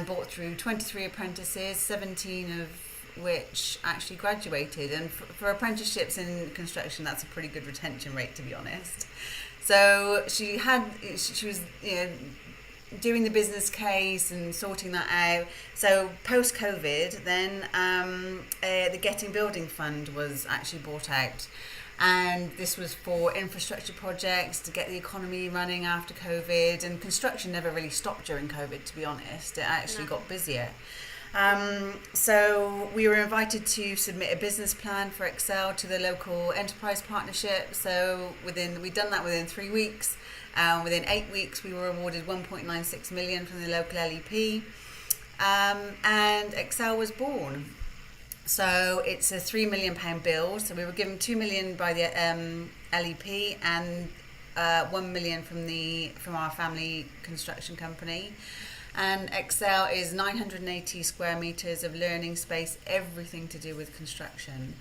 brought through 23 apprentices, 17 of which actually graduated. And for apprenticeships in construction, that's a pretty good retention rate, to be honest. So she was doing the business case and sorting that out. So post-COVID, then the Getting Building Fund was actually brought out, and this was for infrastructure projects to get the economy running after COVID. And construction never really stopped during COVID, to be honest. It actually got busier. So we were invited to submit a business plan for Excel to the local enterprise partnership. So we'd done that within 3 weeks. Within 8 weeks, we were awarded 1.96 million from the local LEP, and Excel was born. So it's a £3 million build. So we were given 2 million by the LEP, and 1 million from our family construction company. And Excel is 980 square metres of learning space, everything to do with construction.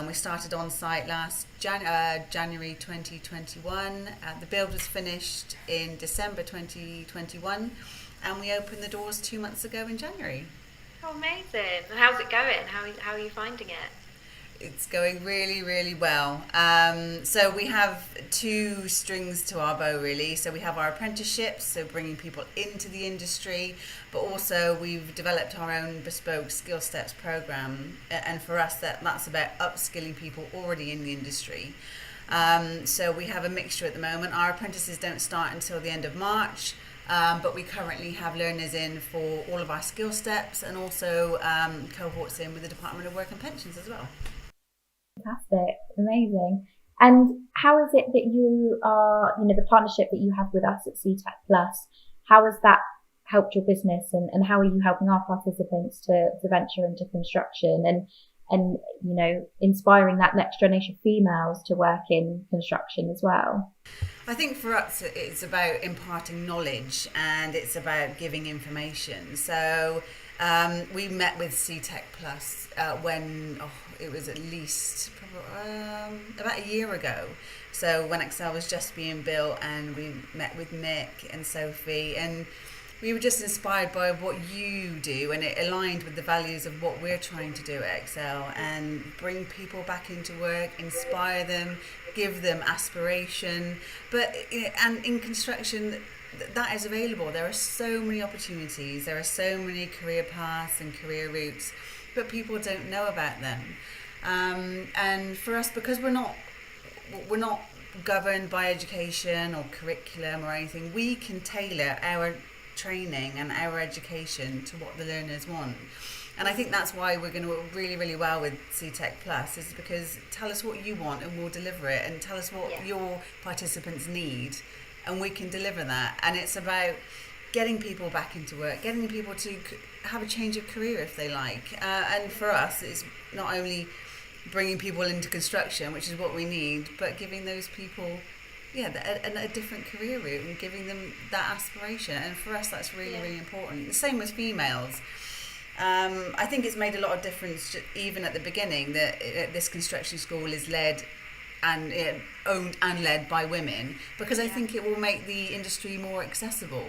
We started on site last January 2021. The build was finished in December 2021, and we opened the doors 2 months ago in January. Oh, amazing. And how's it going? How are you finding it? It's going really, really well. So we have two strings to our bow, really. So we have our apprenticeships, so bringing people into the industry, but also we've developed our own bespoke skill steps program. And for us, that's about upskilling people already in the industry. So we have a mixture at the moment. Our apprentices don't start until the end of March. But we currently have learners in for all of our skill steps, and also cohorts in with the Department of Work and Pensions as well. Fantastic, amazing. And how is it that you are, the partnership that you have with us at CTech Plus, how has that helped your business, and how are you helping our participants to venture into construction and inspiring that next generation of females to work in construction as well? I think for us it's about imparting knowledge, and it's about giving information. So we met with CTech Plus when it was at least about a year ago. So when Excel was just being built, and we met with Nick and Sophie, and we were just inspired by what you do, and it aligned with the values of what we're trying to do at Excel, and bring people back into work, inspire them, give them aspiration. And in construction, that is available. There are so many opportunities, there are so many career paths and career routes, but people don't know about them. And for us, because we're not governed by education or curriculum or anything, we can tailor our training and our education to what the learners want. And I think that's why we're going to work really, really well with CTech Plus, is because tell us what you want and we'll deliver it, and tell us what your participants need and we can deliver that. And it's about getting people back into work, getting people to have a change of career if they like. And for us, it's not only bringing people into construction, which is what we need, but giving those people a different career route and giving them that aspiration. And for us, that's really, really important. The same with females. I think it's made a lot of difference, even at the beginning, that this construction school is led and owned and led by women, because I think it will make the industry more accessible.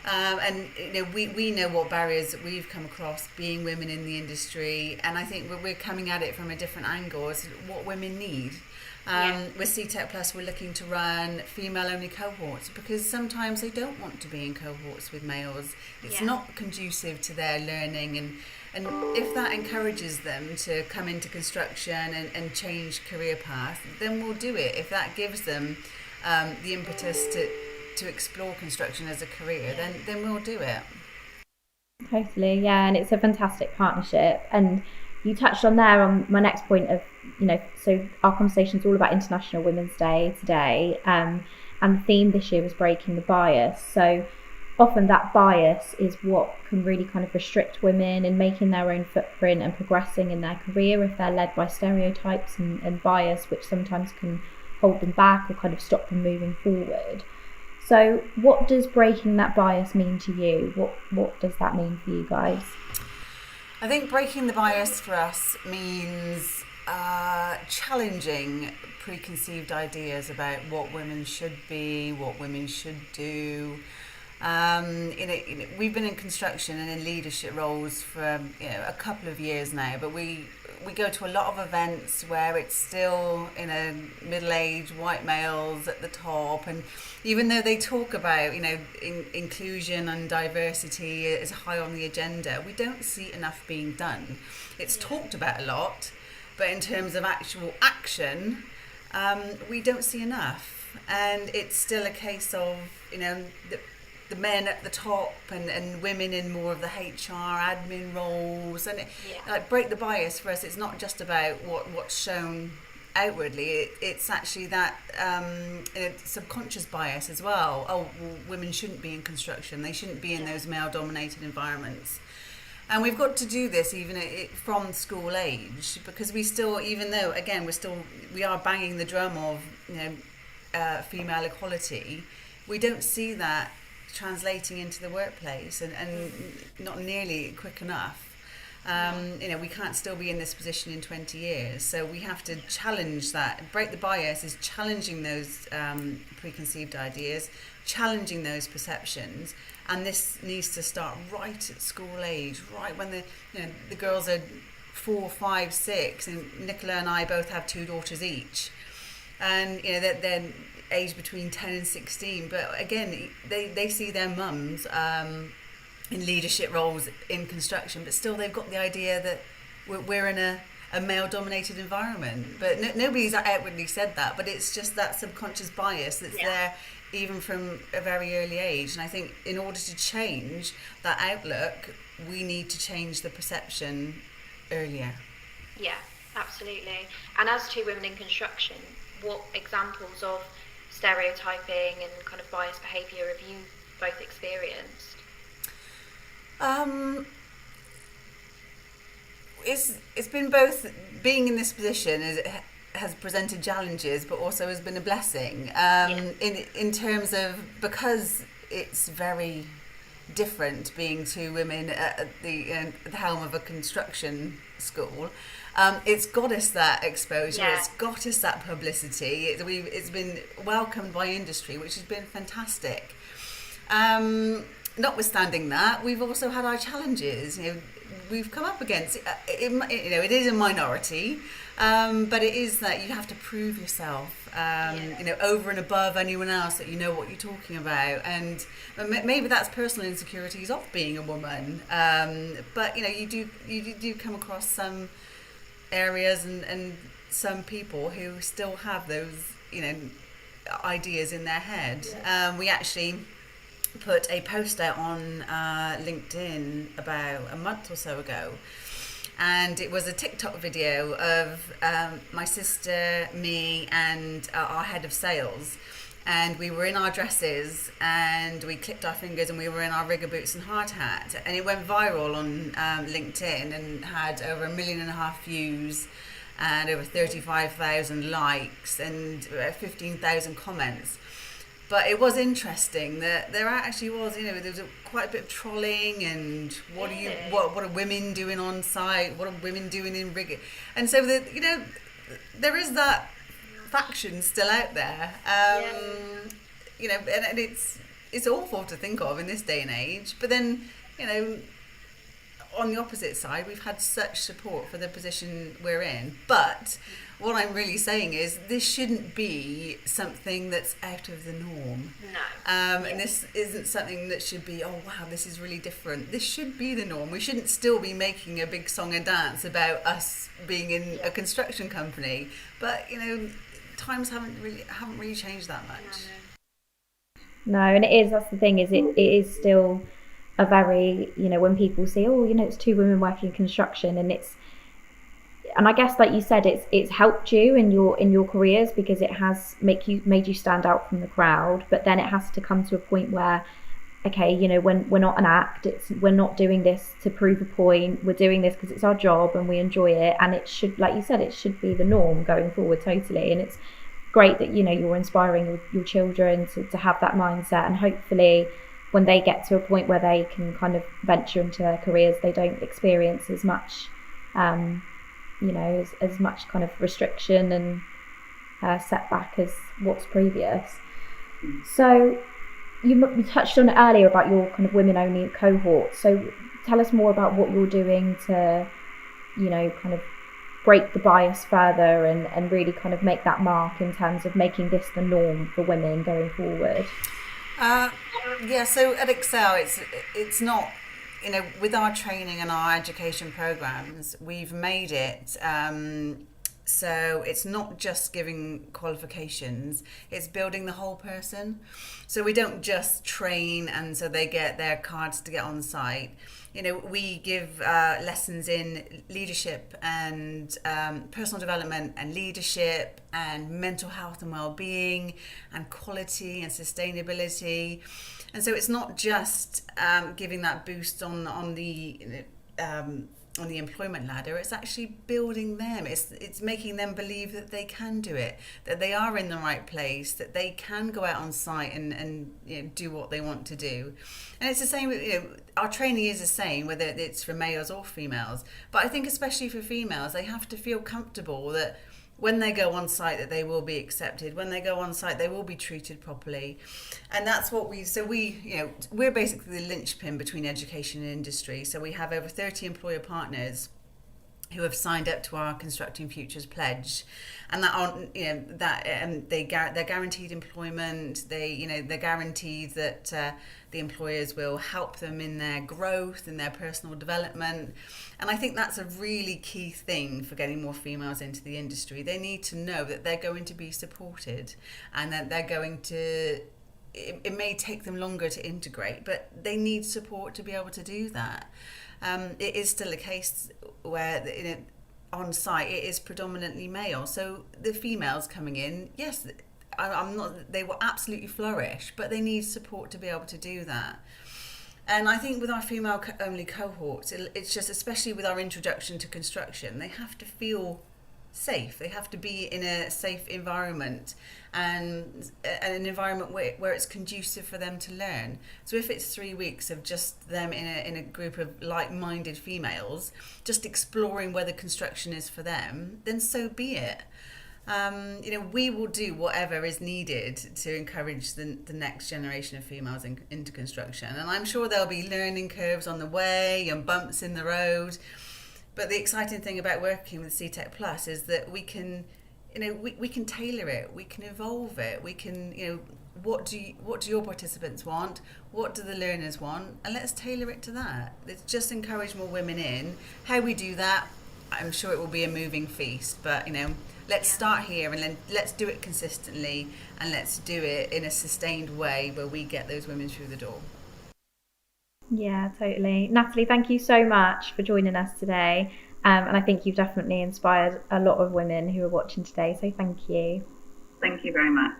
And we know what barriers that we've come across being women in the industry, and I think we're coming at it from a different angle as what women need. With CTEC Plus, we're looking to run female-only cohorts, because sometimes they don't want to be in cohorts with males. It's not conducive to their learning, and if that encourages them to come into construction and change career path, then we'll do it. If that gives them the impetus to explore construction as a career, then we'll do it. Totally, yeah, and it's a fantastic partnership. And you touched on there on my next point of, so our conversation is all about International Women's Day today, and the theme this year was breaking the bias. So often that bias is what can really kind of restrict women in making their own footprint and progressing in their career if they're led by stereotypes and bias, which sometimes can hold them back or kind of stop them moving forward. So what does breaking that bias mean to you? What does that mean for you guys? I think breaking the bias for us means challenging preconceived ideas about what women should be, what women should do. We've been in construction and in leadership roles for a couple of years now, but we go to a lot of events where it's still middle-aged white males at the top, and even though they talk about inclusion and diversity is high on the agenda, we don't see enough being done. It's talked about a lot, but in terms of actual action, we don't see enough. And it's still a case of the men at the top and women in more of the HR admin roles, and break the bias for us. It's not just about what's shown outwardly. It's actually that subconscious bias as well. Oh, well, women shouldn't be in construction. They shouldn't be in those male-dominated environments. And we've got to do this even from school age, because we still, even though again we are banging the drum of female equality, we don't see that translating into the workplace, and not nearly quick enough. We can't still be in this position in 20 years, so we have to challenge that. Break the bias is challenging those preconceived ideas, challenging those perceptions, and this needs to start right at school age, right when the girls are 4, 5, 6, and Nicola and I both have 2 daughters each, and they're aged between 10 and 16, but again they see their mums in leadership roles in construction, but still they've got the idea that we're in a male-dominated environment. But nobody's outwardly said that, but it's just that subconscious bias that's there even from a very early age. And I think in order to change that outlook, we need to change the perception earlier. Yeah, absolutely. And as 2 women in construction, what examples of stereotyping and kind of biased behaviour have you both experienced? It's been both. Being in this position has presented challenges, but also has been a blessing. In terms of, because it's very different being 2 women at the helm of a construction school. It's got us that exposure, it's got us that publicity, it's been welcomed by industry, which has been fantastic. Notwithstanding that, we've also had our challenges. We've come up against it is a minority, but it is that you have to prove yourself over and above anyone else, that you know what you're talking about. And maybe that's personal insecurities of being a woman, but you do come across some areas and some people who still have those ideas in their head. We actually put a post out on LinkedIn about a month or so ago, and it was a TikTok video of my sister, me, and our head of sales, and we were in our dresses and we clipped our fingers and we were in our rigger boots and hard hat, and it went viral on LinkedIn and had over 1.5 million views and over 35,000 likes and 15,000 comments. But it was interesting that there actually was, there was quite a bit of trolling and what are women doing on site? What are women doing in rigging? And so there is that faction still out there, and it's awful to think of in this day and age. But then, on the opposite side, we've had such support for the position we're in. But what I'm really saying is this shouldn't be something that's out of the norm. No. And this isn't something that should be, oh wow, this is really different. This should be the norm. We shouldn't still be making a big song and dance about us being in a construction company. But times haven't really changed that much. No, and that's the thing, is it is still a very, when people say, oh, it's two women working in construction, and I guess, like you said, it's helped you in your careers because it has made you stand out from the crowd. But then it has to come to a point where, okay, when we're not an act, we're not doing this to prove a point. We're doing this because it's our job and we enjoy it, and it should, like you said, it should be the norm going forward, totally. And it's great that you're inspiring your children to have that mindset, and hopefully when they get to a point where they can kind of venture into their careers, they don't experience as much as much kind of restriction and setback as what's previous. So you touched on it earlier about your kind of women only cohort. So tell us more about what you're doing to, kind of break the bias further and really kind of make that mark in terms of making this the norm for women going forward. So at Excel, it's not, with our training and our education programs, we've made it so it's not just giving qualifications, it's building the whole person. So we don't just train and so they get their cards to get on site. We give lessons in leadership and personal development and leadership and mental health and well-being and quality and sustainability. And so it's not just giving that boost on the employment ladder. It's actually building them. It's making them believe that they can do it, that they are in the right place, that they can go out on site and do what they want to do. And it's the same. Our training is the same whether it's for males or females. But I think especially for females, they have to feel comfortable that when they go on site that they will be accepted. When they go on site, they will be treated properly. And that's what we're basically the linchpin between education and industry. So we have over 30 employer partners who have signed up to our Constructing Futures pledge, and they're guaranteed employment. They're guaranteed that the employers will help them in their growth and their personal development. And I think that's a really key thing for getting more females into the industry. They need to know that they're going to be supported, and that they're going to. It may take them longer to integrate, but they need support to be able to do that. It is still a case where on site it is predominantly male. So the females coming in, yes, they will absolutely flourish, but they need support to be able to do that. And I think with our female only cohorts, it's just, especially with our introduction to construction, they have to feel safe. They have to be in a safe environment and an environment where it's conducive for them to learn. So if it's 3 weeks of just them in a group of like-minded females, just exploring whether construction is for them, then so be it. We will do whatever is needed to encourage the next generation of females into construction. And I'm sure there'll be learning curves on the way and bumps in the road. But the exciting thing about working with CTEC Plus is that we can, we can tailor it, we can evolve it, we can, what do your participants want? What do the learners want? And let's tailor it to that. Let's just encourage more women in. How we do that, I'm sure it will be a moving feast, but let's start here and then let's do it consistently, and let's do it in a sustained way where we get those women through the door. Yeah, totally. Natalie, thank you so much for joining us today. And I think you've definitely inspired a lot of women who are watching today. So thank you. Thank you very much.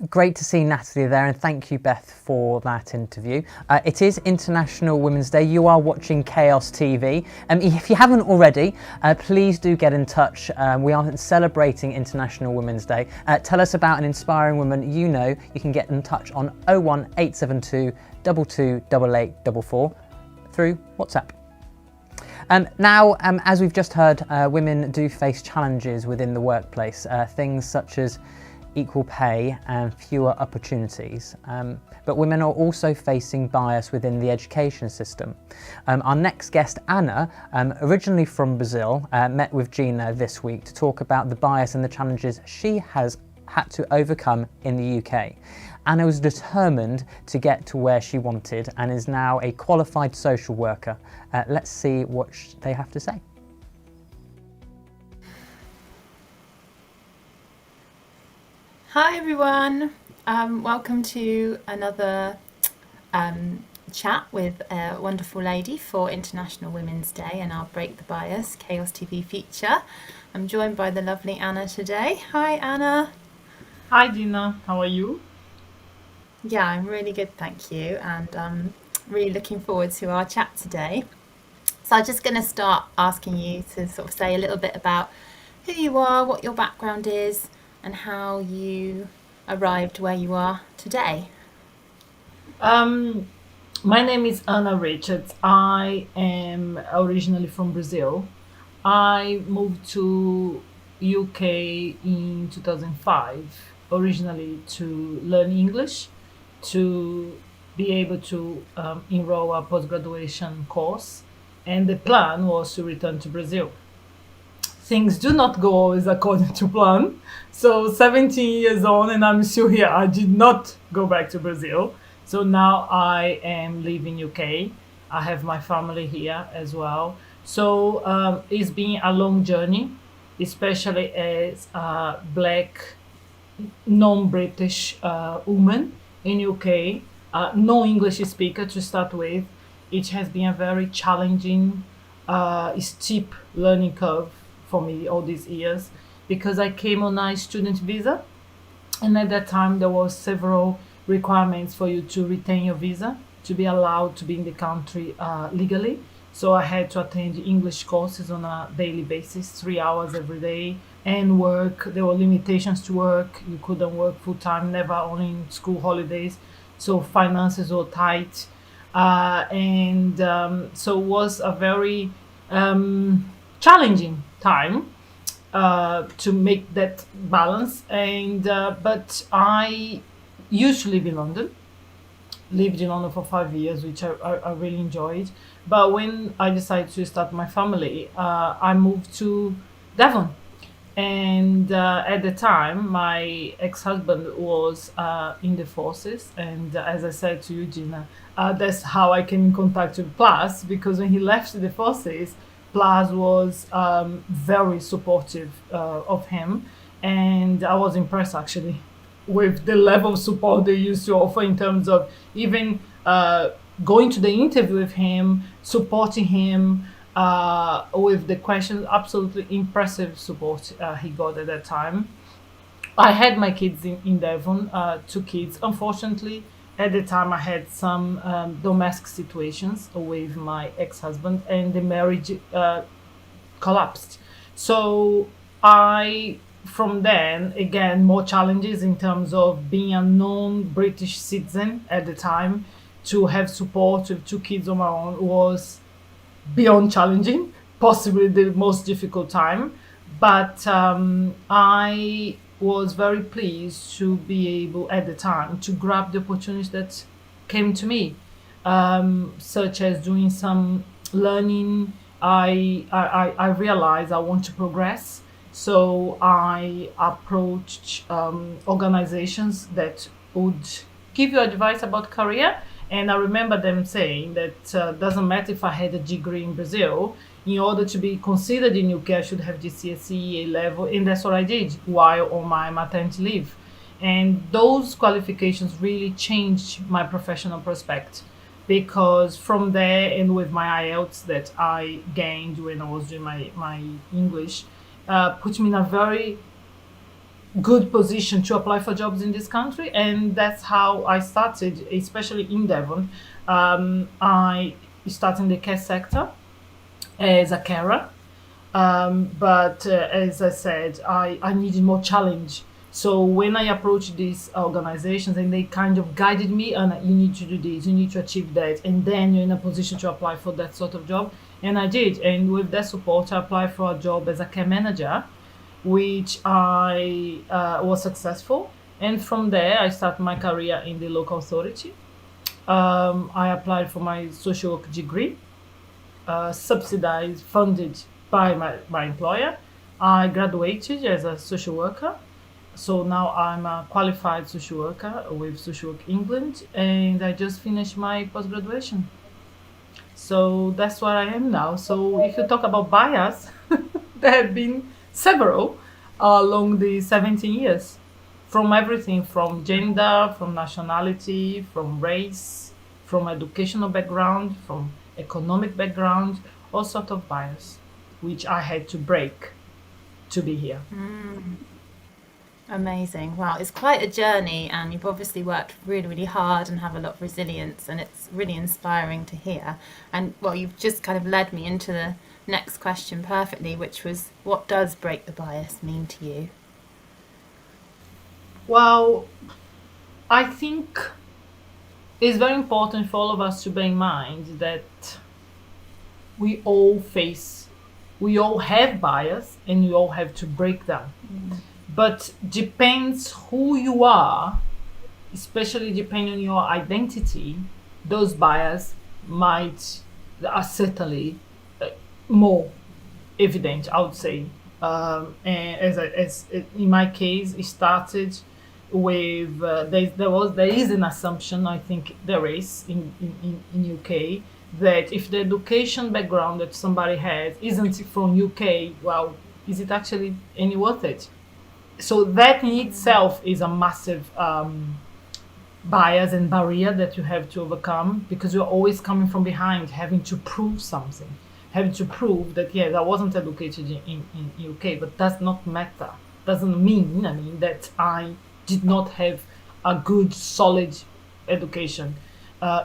Great to see Natalie there, and thank you, Beth, for that interview. It is International Women's Day. You are watching Chaos TV. If you haven't already, please do get in touch. We are celebrating International Women's Day. Tell us about an inspiring woman you know. You can get in touch on 01872 228844 through WhatsApp. Now, as we've just heard, women do face challenges within the workplace, things such as equal pay and fewer opportunities, but women are also facing bias within the education system. Our next guest, Anna, originally from Brazil, met with Gina this week to talk about the bias and the challenges she has had to overcome in the UK. Anna was determined to get to where she wanted and is now a qualified social worker. Let's see what they have to say. Hi everyone, welcome to another chat with a wonderful lady for International Women's Day and our Break the Bias Chaos TV feature. I'm joined by the lovely Anna today. Hi Anna. Hi Gina, how are you? Yeah, I'm really good, thank you, and really looking forward to our chat today. So I'm just going to start asking you to sort of say a little bit about who you are, what your background is, and how you arrived where you are today. My name is Anna Richards. I am originally from Brazil. I moved to UK in 2005, originally to learn English, to be able to enroll a post-graduation course, and the plan was to return to Brazil. Things do not go always according to plan. So 17 years on and I'm still here. I did not go back to Brazil. So now I am living UK. I have my family here as well. So it's been a long journey, especially as a Black, non-British woman in UK, no-English speaker to start with. It has been a very challenging, steep learning curve for me all these years, because I came on a student visa, and at that time there was several requirements for you to retain your visa to be allowed to be in the country legally. So I had to attend English courses on a daily basis, 3 hours every day, and work. There were limitations to work. You couldn't work full time, never only in school holidays. So finances were tight, and so it was a very challenging time to make that balance. And but I used to live in London, lived in London for 5 years, which I really enjoyed. But when I decided to start my family, I moved to Devon. And at the time, my ex-husband was in the forces. And as I said to you, Gina, that's how I came in contact with PLAS, because when he left the forces, PLAS was very supportive of him. And I was impressed, actually, with the level of support they used to offer in terms of even going to the interview with him, supporting him with the questions. Absolutely impressive support he got at that time. I had my kids in Devon, 2 kids. Unfortunately, at the time I had some domestic situations with my ex-husband, and the marriage collapsed. So from then, again, more challenges in terms of being a non-British citizen at the time. To have support with 2 kids on my own was beyond challenging, possibly the most difficult time. But I was very pleased to be able at the time to grab the opportunities that came to me, such as doing some learning. I realized I want to progress. So I approached organizations that would give you advice about career. And I remember them saying that doesn't matter if I had a degree in Brazil, in order to be considered in UK, I should have GCSE, A level, and that's what I did while on my maternity leave. And those qualifications really changed my professional prospect, because from there, and with my IELTS that I gained when I was doing my English, put me in a very good position to apply for jobs in this country, and that's how I started, especially in Devon. I started in the care sector as a carer, but as I said, I needed more challenge. So when I approached these organizations, and they kind of guided me, and you need to do this, you need to achieve that, and then you're in a position to apply for that sort of job. And I did, and with that support, I applied for a job as a care manager, which I was successful. And from there, I started my career in the local authority. I applied for my social work degree, subsidized, funded by my employer. I graduated as a social worker. So now I'm a qualified social worker with Social Work England, and I just finished my post-graduation. So that's where I am now. So if you talk about bias, there have been several along the 17 years, from everything from gender, from nationality, from race, from educational background, from economic background, all sorts of bias, which I had to break to be here. Amazing. Wow, it's quite a journey, and you've obviously worked really, really hard and have a lot of resilience, and it's really inspiring to hear. And well, you've just kind of led me into the next question perfectly, which was, what does break the bias mean to you? Well, I think it's very important for all of us to bear in mind that we all have bias, and we all have to break them. But depends who you are, especially depending on your identity, those bias are certainly more evident, I would say. And as in my case, it started with there is an assumption, I think there is in UK, that if the education background that somebody has isn't from UK, well, is it actually any worth it? So that in itself is a massive bias and barrier that you have to overcome, because you're always coming from behind, having to prove something, having to prove that, yes, I wasn't educated in UK, but does not matter. Doesn't mean, that I did not have a good, solid education,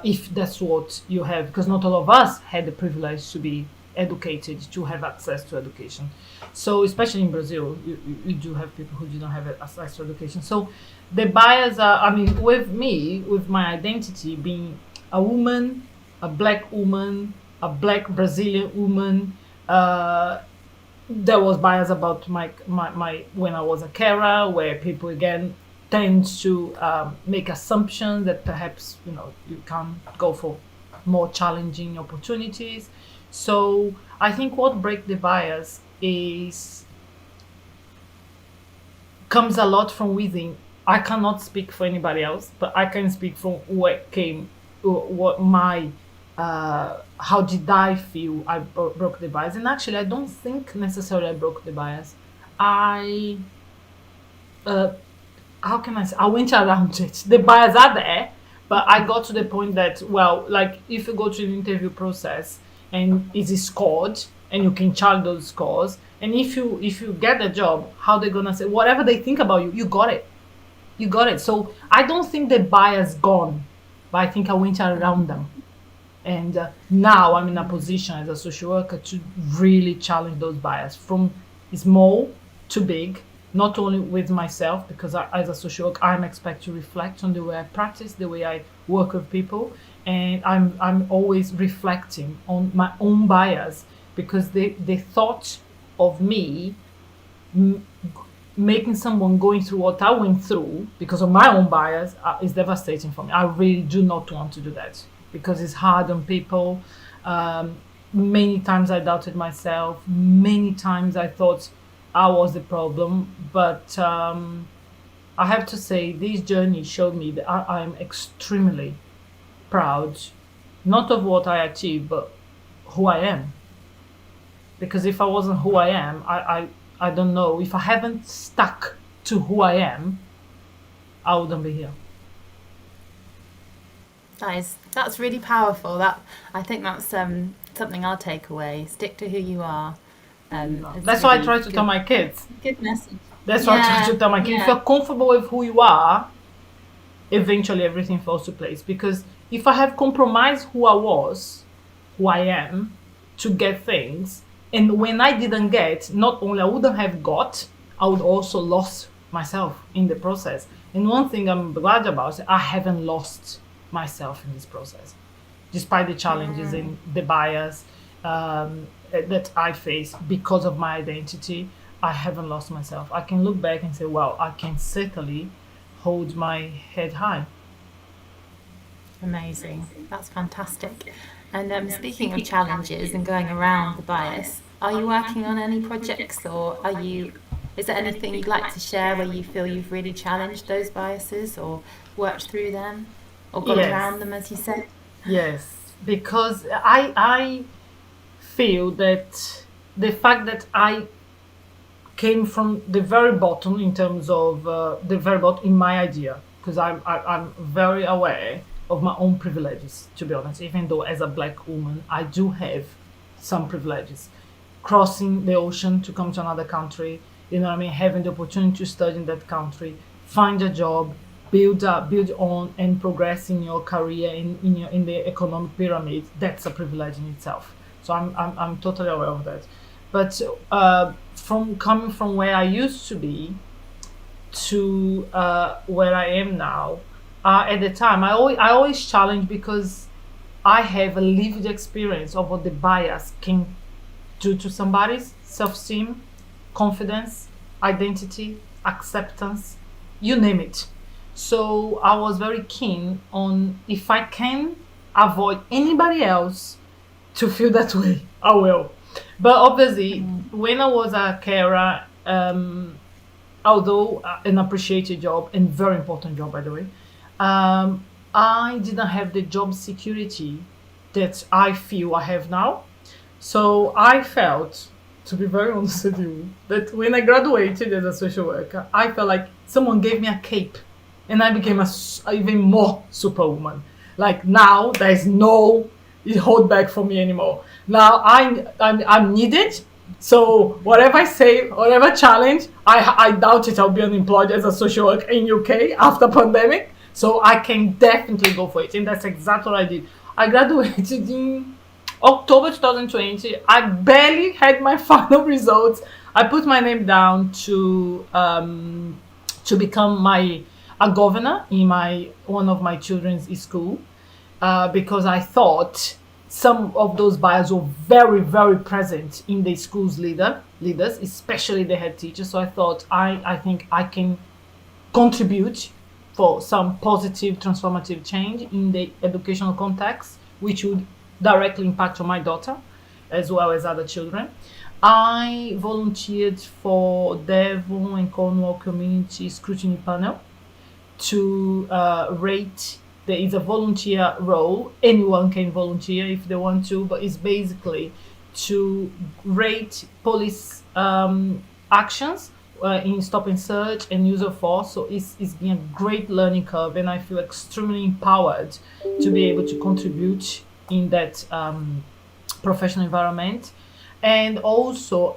if that's what you have, because not all of us had the privilege to be educated, to have access to education. So especially in Brazil, you do have people who do not have access to education. So the bias are, with me, with my identity being a woman, a black woman, a black Brazilian woman, there was bias about my when I was a carer, where people again tend to make assumptions that perhaps you can go for more challenging opportunities. So I think what breaks the bias comes a lot from within. I cannot speak for anybody else, but I can speak from where came, how did I feel I broke the bias. And actually, I don't think necessarily I broke the bias. How can I say? I went around it. The bias are there, but I got to the point that, well, like if you go to an interview process and it is scored, and you can challenge those scores, and if you get the job, how they're gonna say whatever they think about you, you got it. So I don't think the bias gone, but I think I went around them, and now I'm in a position as a social worker to really challenge those bias from small to big. Not only with myself, because as a social worker, I'm expected to reflect on the way I practice, the way I work with people, and I'm always reflecting on my own bias, because the thought of me making someone going through what I went through because of my own bias is devastating for me. I really do not want to do that, because it's hard on people. Many times I doubted myself. Many times I thought I was the problem, but I have to say this journey showed me that I'm extremely proud, not of what I achieved, but who I am. Because if I wasn't who I am, I don't know, if I haven't stuck to who I am, I wouldn't be here. That's really powerful. I think that's something I'll take away. Stick to who you are. That's what I try to tell my kids. Good message. That's what I try to tell my kids. If you're comfortable with who you are, eventually everything falls to place. Because if I have compromised who I am, to get things, and when I didn't get, not only I wouldn't have got, I would also lost myself in the process. And one thing I'm glad about is I haven't lost myself in this process, despite the challenges and the bias that I face because of my identity. I haven't lost myself. I can look back and say, well, I can certainly hold my head high. Amazing. That's fantastic. And speaking of challenges and going around the bias, are you working on any projects, or is there anything you'd like to share where you feel you've really challenged those biases or worked through them or got around them, as you said? Yes, because I feel that the fact that I came from the very bottom in terms of the very bottom in my idea, because I'm very aware of my own privileges, to be honest, even though as a black woman I do have some privileges. Crossing the ocean to come to another country, you know what I mean, having the opportunity to study in that country, find a job, build on and progress in your career in the economic pyramid, that's a privilege in itself. So I'm totally aware of that. But from coming from where I used to be to where I am now, at the time I always challenge, because I have a lived experience of what the bias can do to somebody's self-esteem, confidence, identity, acceptance, you name it. So I was very keen on, if I can avoid anybody else to feel that way, I will. But obviously, when I was a carer, although an appreciated job and very important job, by the way, I didn't have the job security that I feel I have now. So I felt, to be very honest with you, that when I graduated as a social worker, I felt like someone gave me a cape and I became a even more superwoman. Like now, there's no hold back for me anymore. Now I'm needed. So whatever I say, whatever challenge, I doubt it I'll be unemployed as a social worker in UK after pandemic. So I can definitely go for it. And that's exactly what I did. I graduated in October 2020. I barely had my final results. I put my name down to become a governor in one of my children's school, because I thought some of those bias were very, very present in the school's leaders, especially the head teachers. So I thought I think I can contribute for some positive transformative change in the educational context, which would directly impact on my daughter as well as other children. I volunteered for Devon and Cornwall Community Scrutiny Panel to rate. There is a volunteer role. Anyone can volunteer if they want to, but it's basically to rate police actions in stop and search and use of force. So it's been a great learning curve, and I feel extremely empowered to be able to contribute in that professional environment. And also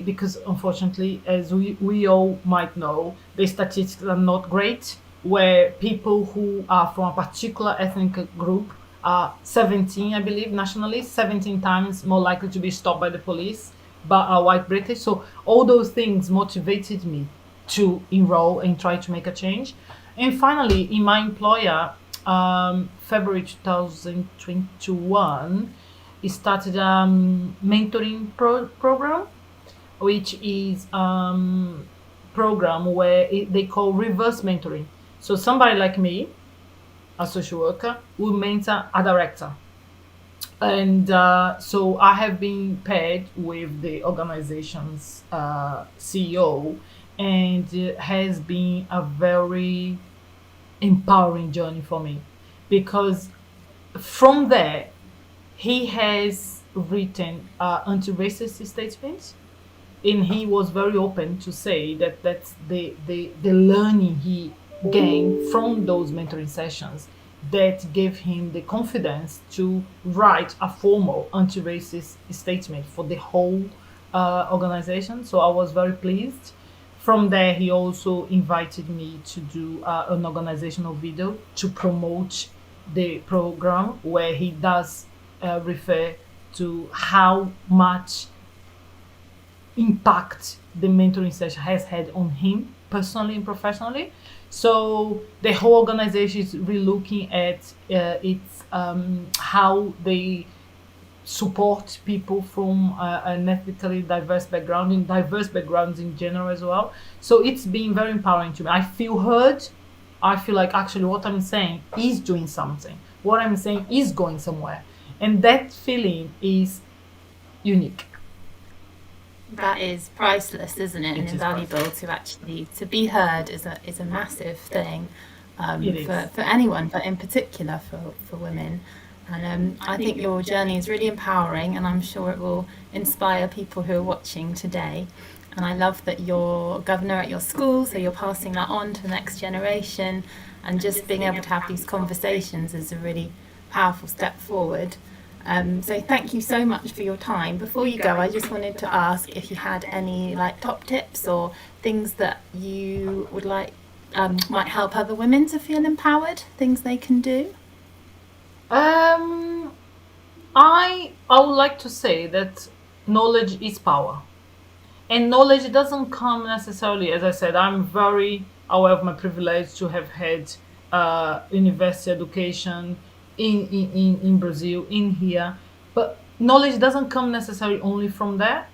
because unfortunately, as we all might know, the statistics are not great, where people who are from a particular ethnic group are 17, I believe, nationally, 17 times more likely to be stopped by the police but are white British. So all those things motivated me to enroll and try to make a change. And finally, in my employer, February 2021, it started a mentoring program, which is program where they call reverse mentoring. So somebody like me, a social worker, will mentor a director. And so I have been paired with the organization's CEO, and it has been a very empowering journey for me, because from there, he has written anti-racist statements, and he was very open to say that that's the learning he gained from those mentoring sessions that gave him the confidence to write a formal anti-racist statement for the whole organization. So I was very pleased. from there, he also invited me to do an organizational video to promote the program, where he does refer to how much impact the mentoring session has had on him personally and professionally. So the whole organization is really looking at how they support people from an ethnically diverse background, in diverse backgrounds in general as well. So it's been very empowering to me. I feel heard. I feel like actually what I'm saying is doing something. What I'm saying is going somewhere. And that feeling is unique. That is priceless, isn't it? And invaluable to actually to be heard is a massive thing for anyone, but in particular for women. And I think your journey is really empowering, and I'm sure it will inspire people who are watching today. And I love that you're governor at your school, so you're passing that on to the next generation, and just being able to have these conversations is a really powerful step forward. So thank you so much for your time. Before you go, I just wanted to ask if you had any top tips or things that you would like might help other women to feel empowered, things they can do. I would like to say that knowledge is power, and knowledge doesn't come necessarily, as I said, I'm very aware of my privilege to have had university education in Brazil, in here, but knowledge doesn't come necessarily only from there,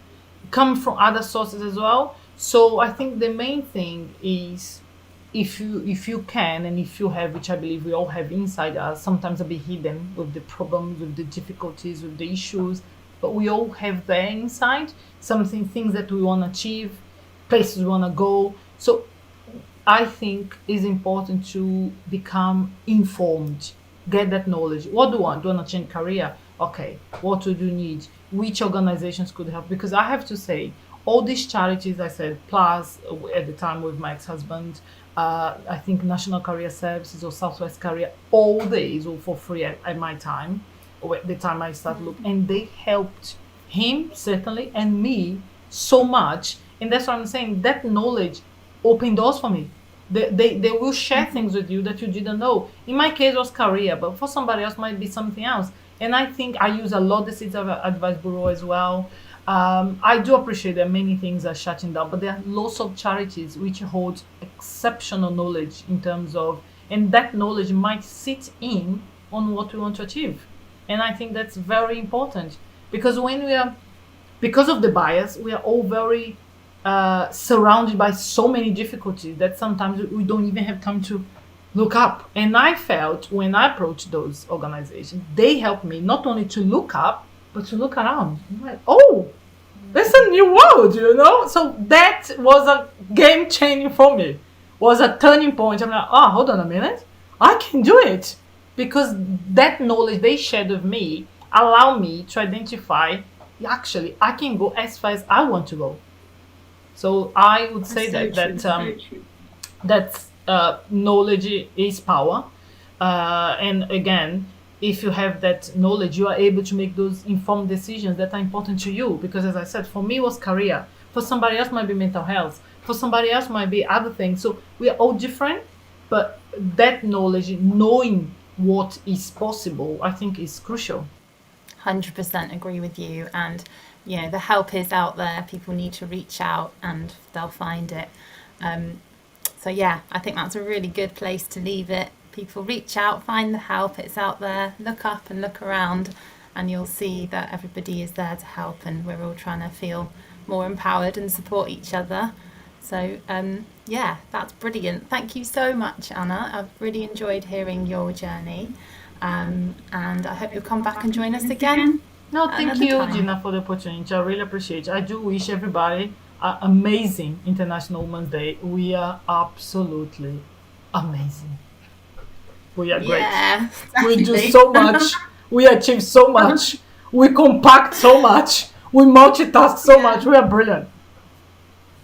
come from other sources as well. So I think the main thing is, if you can, and if you have, which I believe we all have inside us, sometimes a bit hidden with the problems, with the difficulties, with the issues, but we all have there inside things that we want to achieve, places we want to go. So I think it's important to become informed, get that knowledge. What do you want? Do you want to change career? Okay, what do you need? Which organizations could help? Because I have to say, all these charities I said, plus at the time with my ex-husband, I think National Career Services or Southwest Career, all days or for free at my time, or at the time I started looking, and they helped him certainly and me so much. And that's what I'm saying, that knowledge opened doors for me. They will share things with you that you didn't know. In my case, it was career, but for somebody else might be something else. And I think I use a lot the Citizen Advice Bureau as well. I do appreciate that many things are shutting down, but there are lots of charities which hold exceptional knowledge in terms of, and that knowledge might sit in on what we want to achieve. And I think that's very important, because because of the bias, we are all very surrounded by so many difficulties that sometimes we don't even have time to look up. And I felt when I approached those organizations, they helped me not only to look up, but to look around. I'm like, oh, there's a new world, So that was a game changing for me, was a turning point. I'm like, oh, hold on a minute, I can do it. Because that knowledge they shared with me allowed me to identify, actually, I can go as far as I want to go. So I would say that knowledge is power. And again, if you have that knowledge, you are able to make those informed decisions that are important to you. Because as I said, for me it was career. For somebody else might be mental health. For somebody else might be other things. So we are all different, but that knowledge, knowing what is possible, I think is crucial. 100% agree with you. And the help is out there. People need to reach out and they'll find it. So yeah, I think that's a really good place to leave it. People reach out, find the help, it's out there, look up and look around, and you'll see that everybody is there to help, and we're all trying to feel more empowered and support each other. So yeah, that's brilliant. Thank you so much, Anna. I've really enjoyed hearing your journey, and I hope you'll come back and join us again. No, thank you, Gina, for the opportunity. I really appreciate it. I do wish everybody an amazing International Women's Day. We are absolutely amazing. We are great. Yeah, we do so much. We achieve so much. We compact so much. We multitask so much. We are brilliant.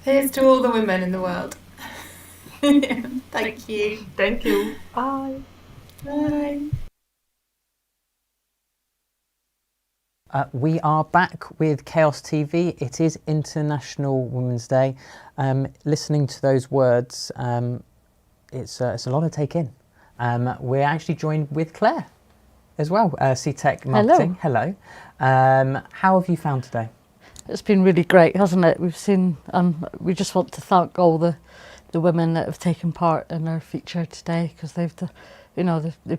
Here's to all the women in the world. Thank you. Thank you. Bye. Bye. We are back with Chaos TV. It is International Women's Day. Listening to those words, it's a lot to take in. We're actually joined with Claire as well, CTech Marketing. Hello. How have you found today? It's been really great, hasn't it? We've seen, we just want to thank all the women that have taken part in our feature today, because they've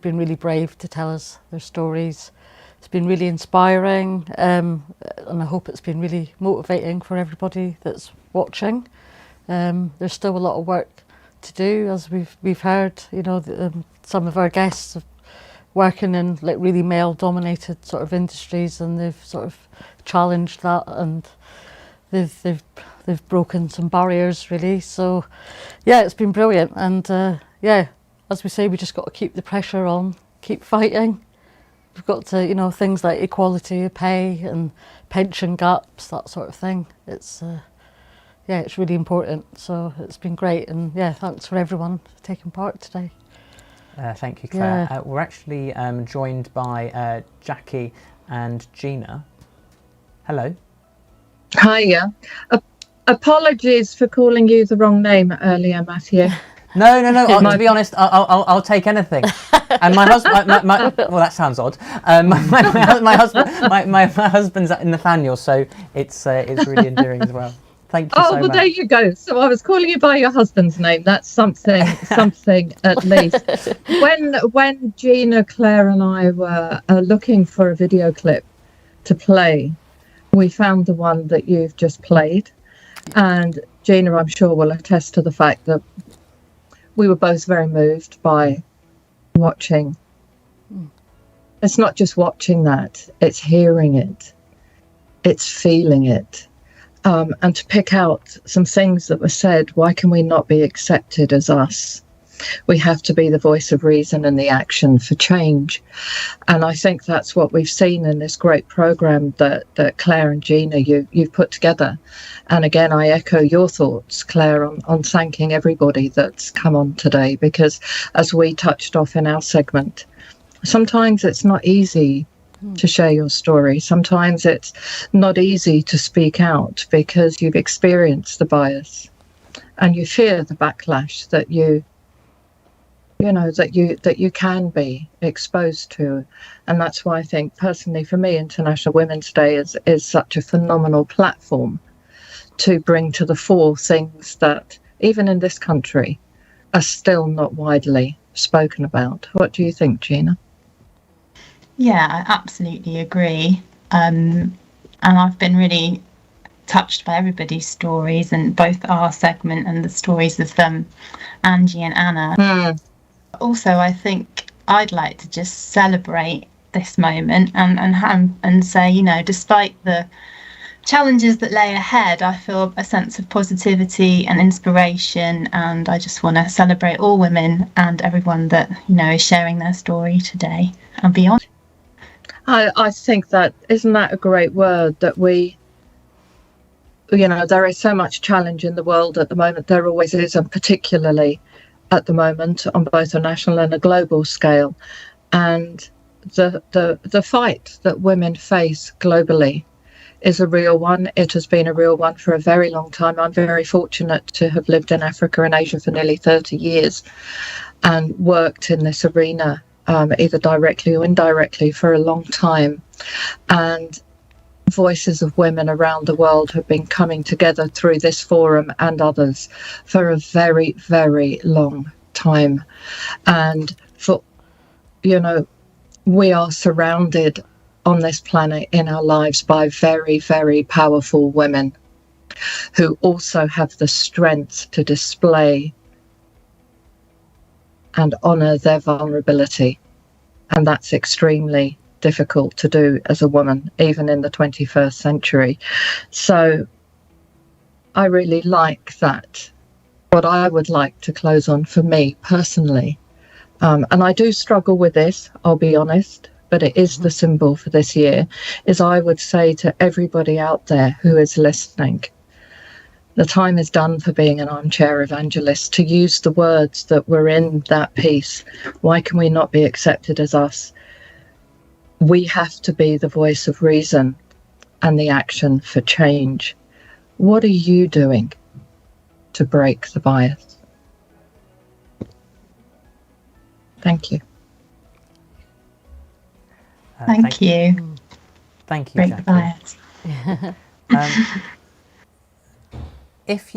been really brave to tell us their stories. It's been really inspiring, and I hope it's been really motivating for everybody that's watching. There's still a lot of work to do, as we've heard. Some of our guests are working in like really male-dominated sort of industries, and they've sort of challenged that, and they've broken some barriers really. So yeah, it's been brilliant, and as we say, we just got to keep the pressure on, keep fighting. We've got to, things like equality of pay and pension gaps, that sort of thing. It's it's really important. So it's been great, and thanks for everyone for taking part today. Thank you, Claire. We're actually joined by Jackie and Gina. Hello. Hiya. Apologies for calling you the wrong name earlier, Matthew. No. To be honest, I'll take anything. And my husband, well, that sounds odd. My husband's Nathaniel, so it's really endearing as well. Thank you so much. There you go. So I was calling you by your husband's name. That's something at least. When Gina, Claire, and I were looking for a video clip to play, we found the one that you've just played, and Gina, I'm sure, will attest to the fact that we were both very moved by watching. It's not just watching that, it's hearing it, it's feeling it, and to pick out some things that were said. Why can we not be accepted as us? We have to be the voice of reason and the action for change. And I think that's what we've seen in this great program that Claire and Gina, you've put together. And again, I echo your thoughts, Claire, on thanking everybody that's come on today, because as we touched off in our segment, sometimes it's not easy to share your story. Sometimes it's not easy to speak out because you've experienced the bias and you fear the backlash that you can be exposed to. And that's why I think, personally, for me, International Women's Day is such a phenomenal platform to bring to the fore things that, even in this country, are still not widely spoken about. What do you think, Gina? Yeah, I absolutely agree. And I've been really touched by everybody's stories, and both our segment and the stories of Angie and Anna. Also, I think I'd like to just celebrate this moment and say, despite the challenges that lay ahead, I feel a sense of positivity and inspiration, and I just want to celebrate all women and everyone that is sharing their story today and beyond. I think isn't that a great word, that we, there is so much challenge in the world at the moment. There always is, and particularly at the moment on both a national and a global scale. And the fight that women face globally is a real one. It has been a real one for a very long time. I'm very fortunate to have lived in Africa and Asia for nearly 30 years and worked in this arena, either directly or indirectly, for a long time. And voices of women around the world have been coming together through this forum and others for a very, very long time. And we are surrounded on this planet in our lives by very, very powerful women who also have the strength to display and honour their vulnerability. And that's extremely difficult to do as a woman, even in the 21st century. So I really like that. What I would like to close on, for me personally, and I do struggle with this, I'll be honest, but it is the symbol for this year, is I would say to everybody out there who is listening, the time is done for being an armchair evangelist, to use the words that were in that piece. Why can we not be accepted as us? we have to be the voice of reason and the action for change. What are you doing to break the bias? Thank you. Thank you. Thank you, Break Jackie. the bias. If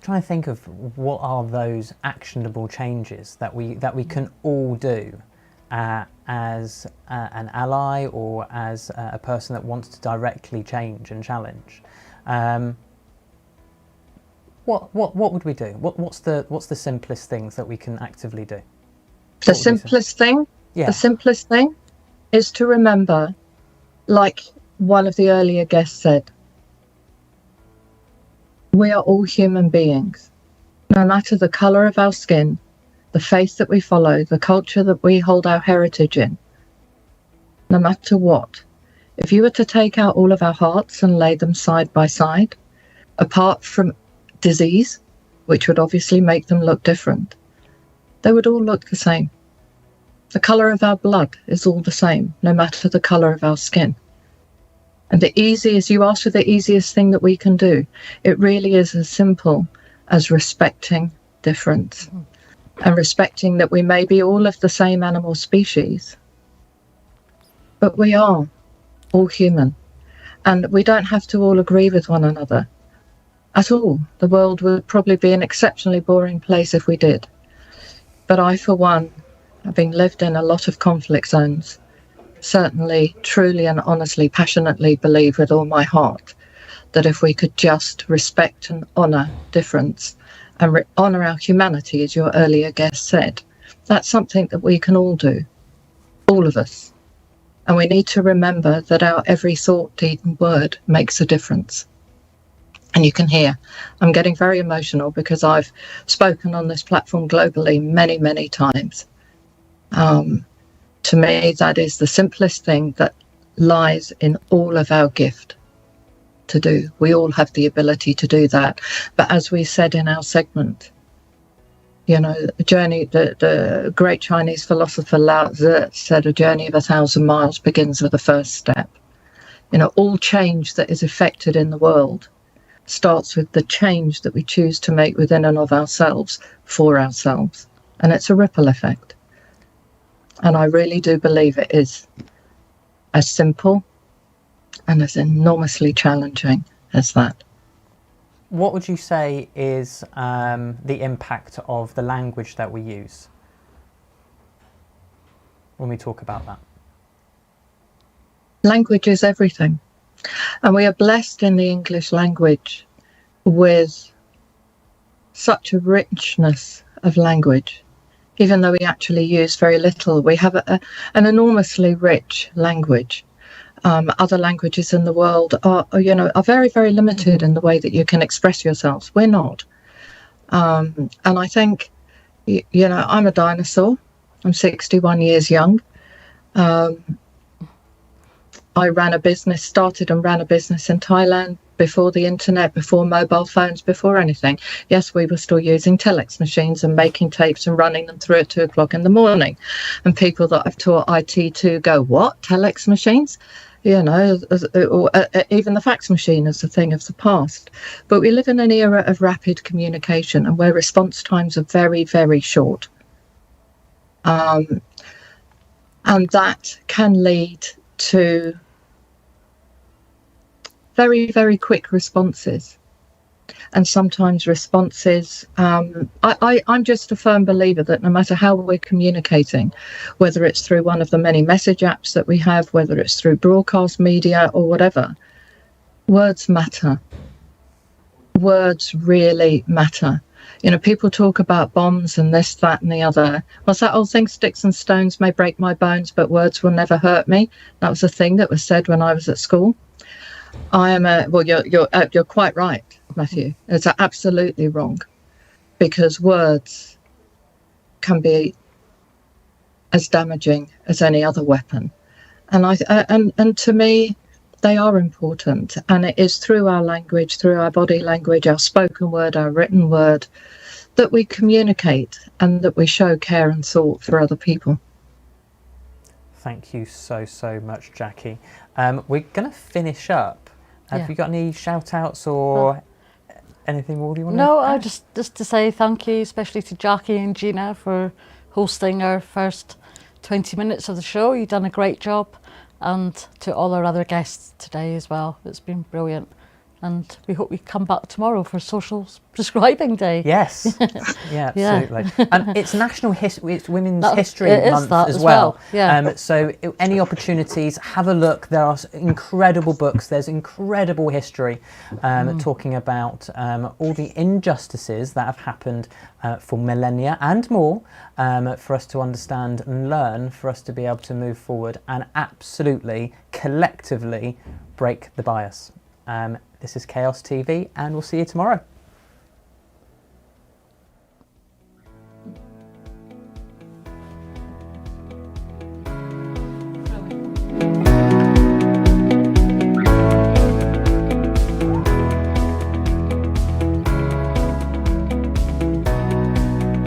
trying to think of what are those actionable changes that we can all do as an ally or as a person that wants to directly change and challenge. What would we do? What's the simplest things that we can actively do? The simplest thing? Yeah. The simplest thing is to remember, like one of the earlier guests said, we are all human beings. No matter the colour of our skin, the faith that we follow, the culture that we hold our heritage in, no matter what, if you were to take out all of our hearts and lay them side by side, apart from disease, which would obviously make them look different, they would all look the same. The colour of our blood is all the same, no matter the colour of our skin. And the easiest, you asked for the easiest thing that we can do. It really is as simple as respecting difference and respecting that we may be all of the same animal species, but we are all human, and we don't have to all agree with one another at all. The world would probably be an exceptionally boring place if we did. But I, for one, having lived in a lot of conflict zones, certainly, truly and honestly, passionately believe with all my heart that if we could just respect and honour difference and honour our humanity, as your earlier guest said, that's something that we can all do, all of us. And we need to remember that our every thought, deed and word makes a difference. And you can hear, I'm getting very emotional because I've spoken on this platform globally many, many times. To me, that is the simplest thing that lies in all of our gift to do. We all have the ability to do that. But as we said in our segment, you know, the journey, the great Chinese philosopher Lao Tzu said, a journey of 1,000 miles begins with the first step. You know, all change that is effected in the world starts with the change that we choose to make within and of ourselves for ourselves. And it's a ripple effect. And I really do believe it is as simple and as enormously challenging as that. What would you say is the impact of the language that we use when we talk about that? Language is everything. And we are blessed in the English language with such a richness of language. Even though we actually use very little, we have an enormously rich language. Other languages in the world are very, very limited in the way that you can express yourselves. We're not. And I think, I'm a dinosaur. I'm 61 years young. I started and ran a business in Thailand before the internet, before mobile phones, before anything. Yes, we were still using telex machines and making tapes and running them through at 2 o'clock in the morning. And people that I've taught IT to go, what? Telex machines? Even the fax machine is a thing of the past. But we live in an era of rapid communication and where response times are very, very short. And that can lead to very, very quick responses. And sometimes responses, I'm just a firm believer that no matter how we're communicating, whether it's through one of the many message apps that we have, whether it's through broadcast media or whatever, words matter. Words really matter. People talk about bombs and this, that and the other. What's that old thing? Sticks and stones may break my bones, but words will never hurt me. That was a thing that was said when I was at school. You're quite right, Matthew. It's absolutely wrong, because words can be as damaging as any other weapon. And to me, they are important. And it is through our language, through our body language, our spoken word, our written word, that we communicate and that we show care and thought for other people. Thank you so much, Jackie. We're going to finish up. Have you got any shout outs or anything more you want to? No, I just to say thank you, especially to Jackie and Gina for hosting our first 20 minutes of the show. You've done a great job, and to all our other guests today as well. It's been brilliant. And we hope we come back tomorrow for Social Prescribing Day. Yes, yeah, absolutely. It's it's Women's History Month as well. Yeah. So any opportunities, have a look. There are incredible books. There's incredible history talking about all the injustices that have happened for millennia and more, for us to understand and learn, for us to be able to move forward and absolutely, collectively break the bias. This is Chaos TV, and we'll see you tomorrow.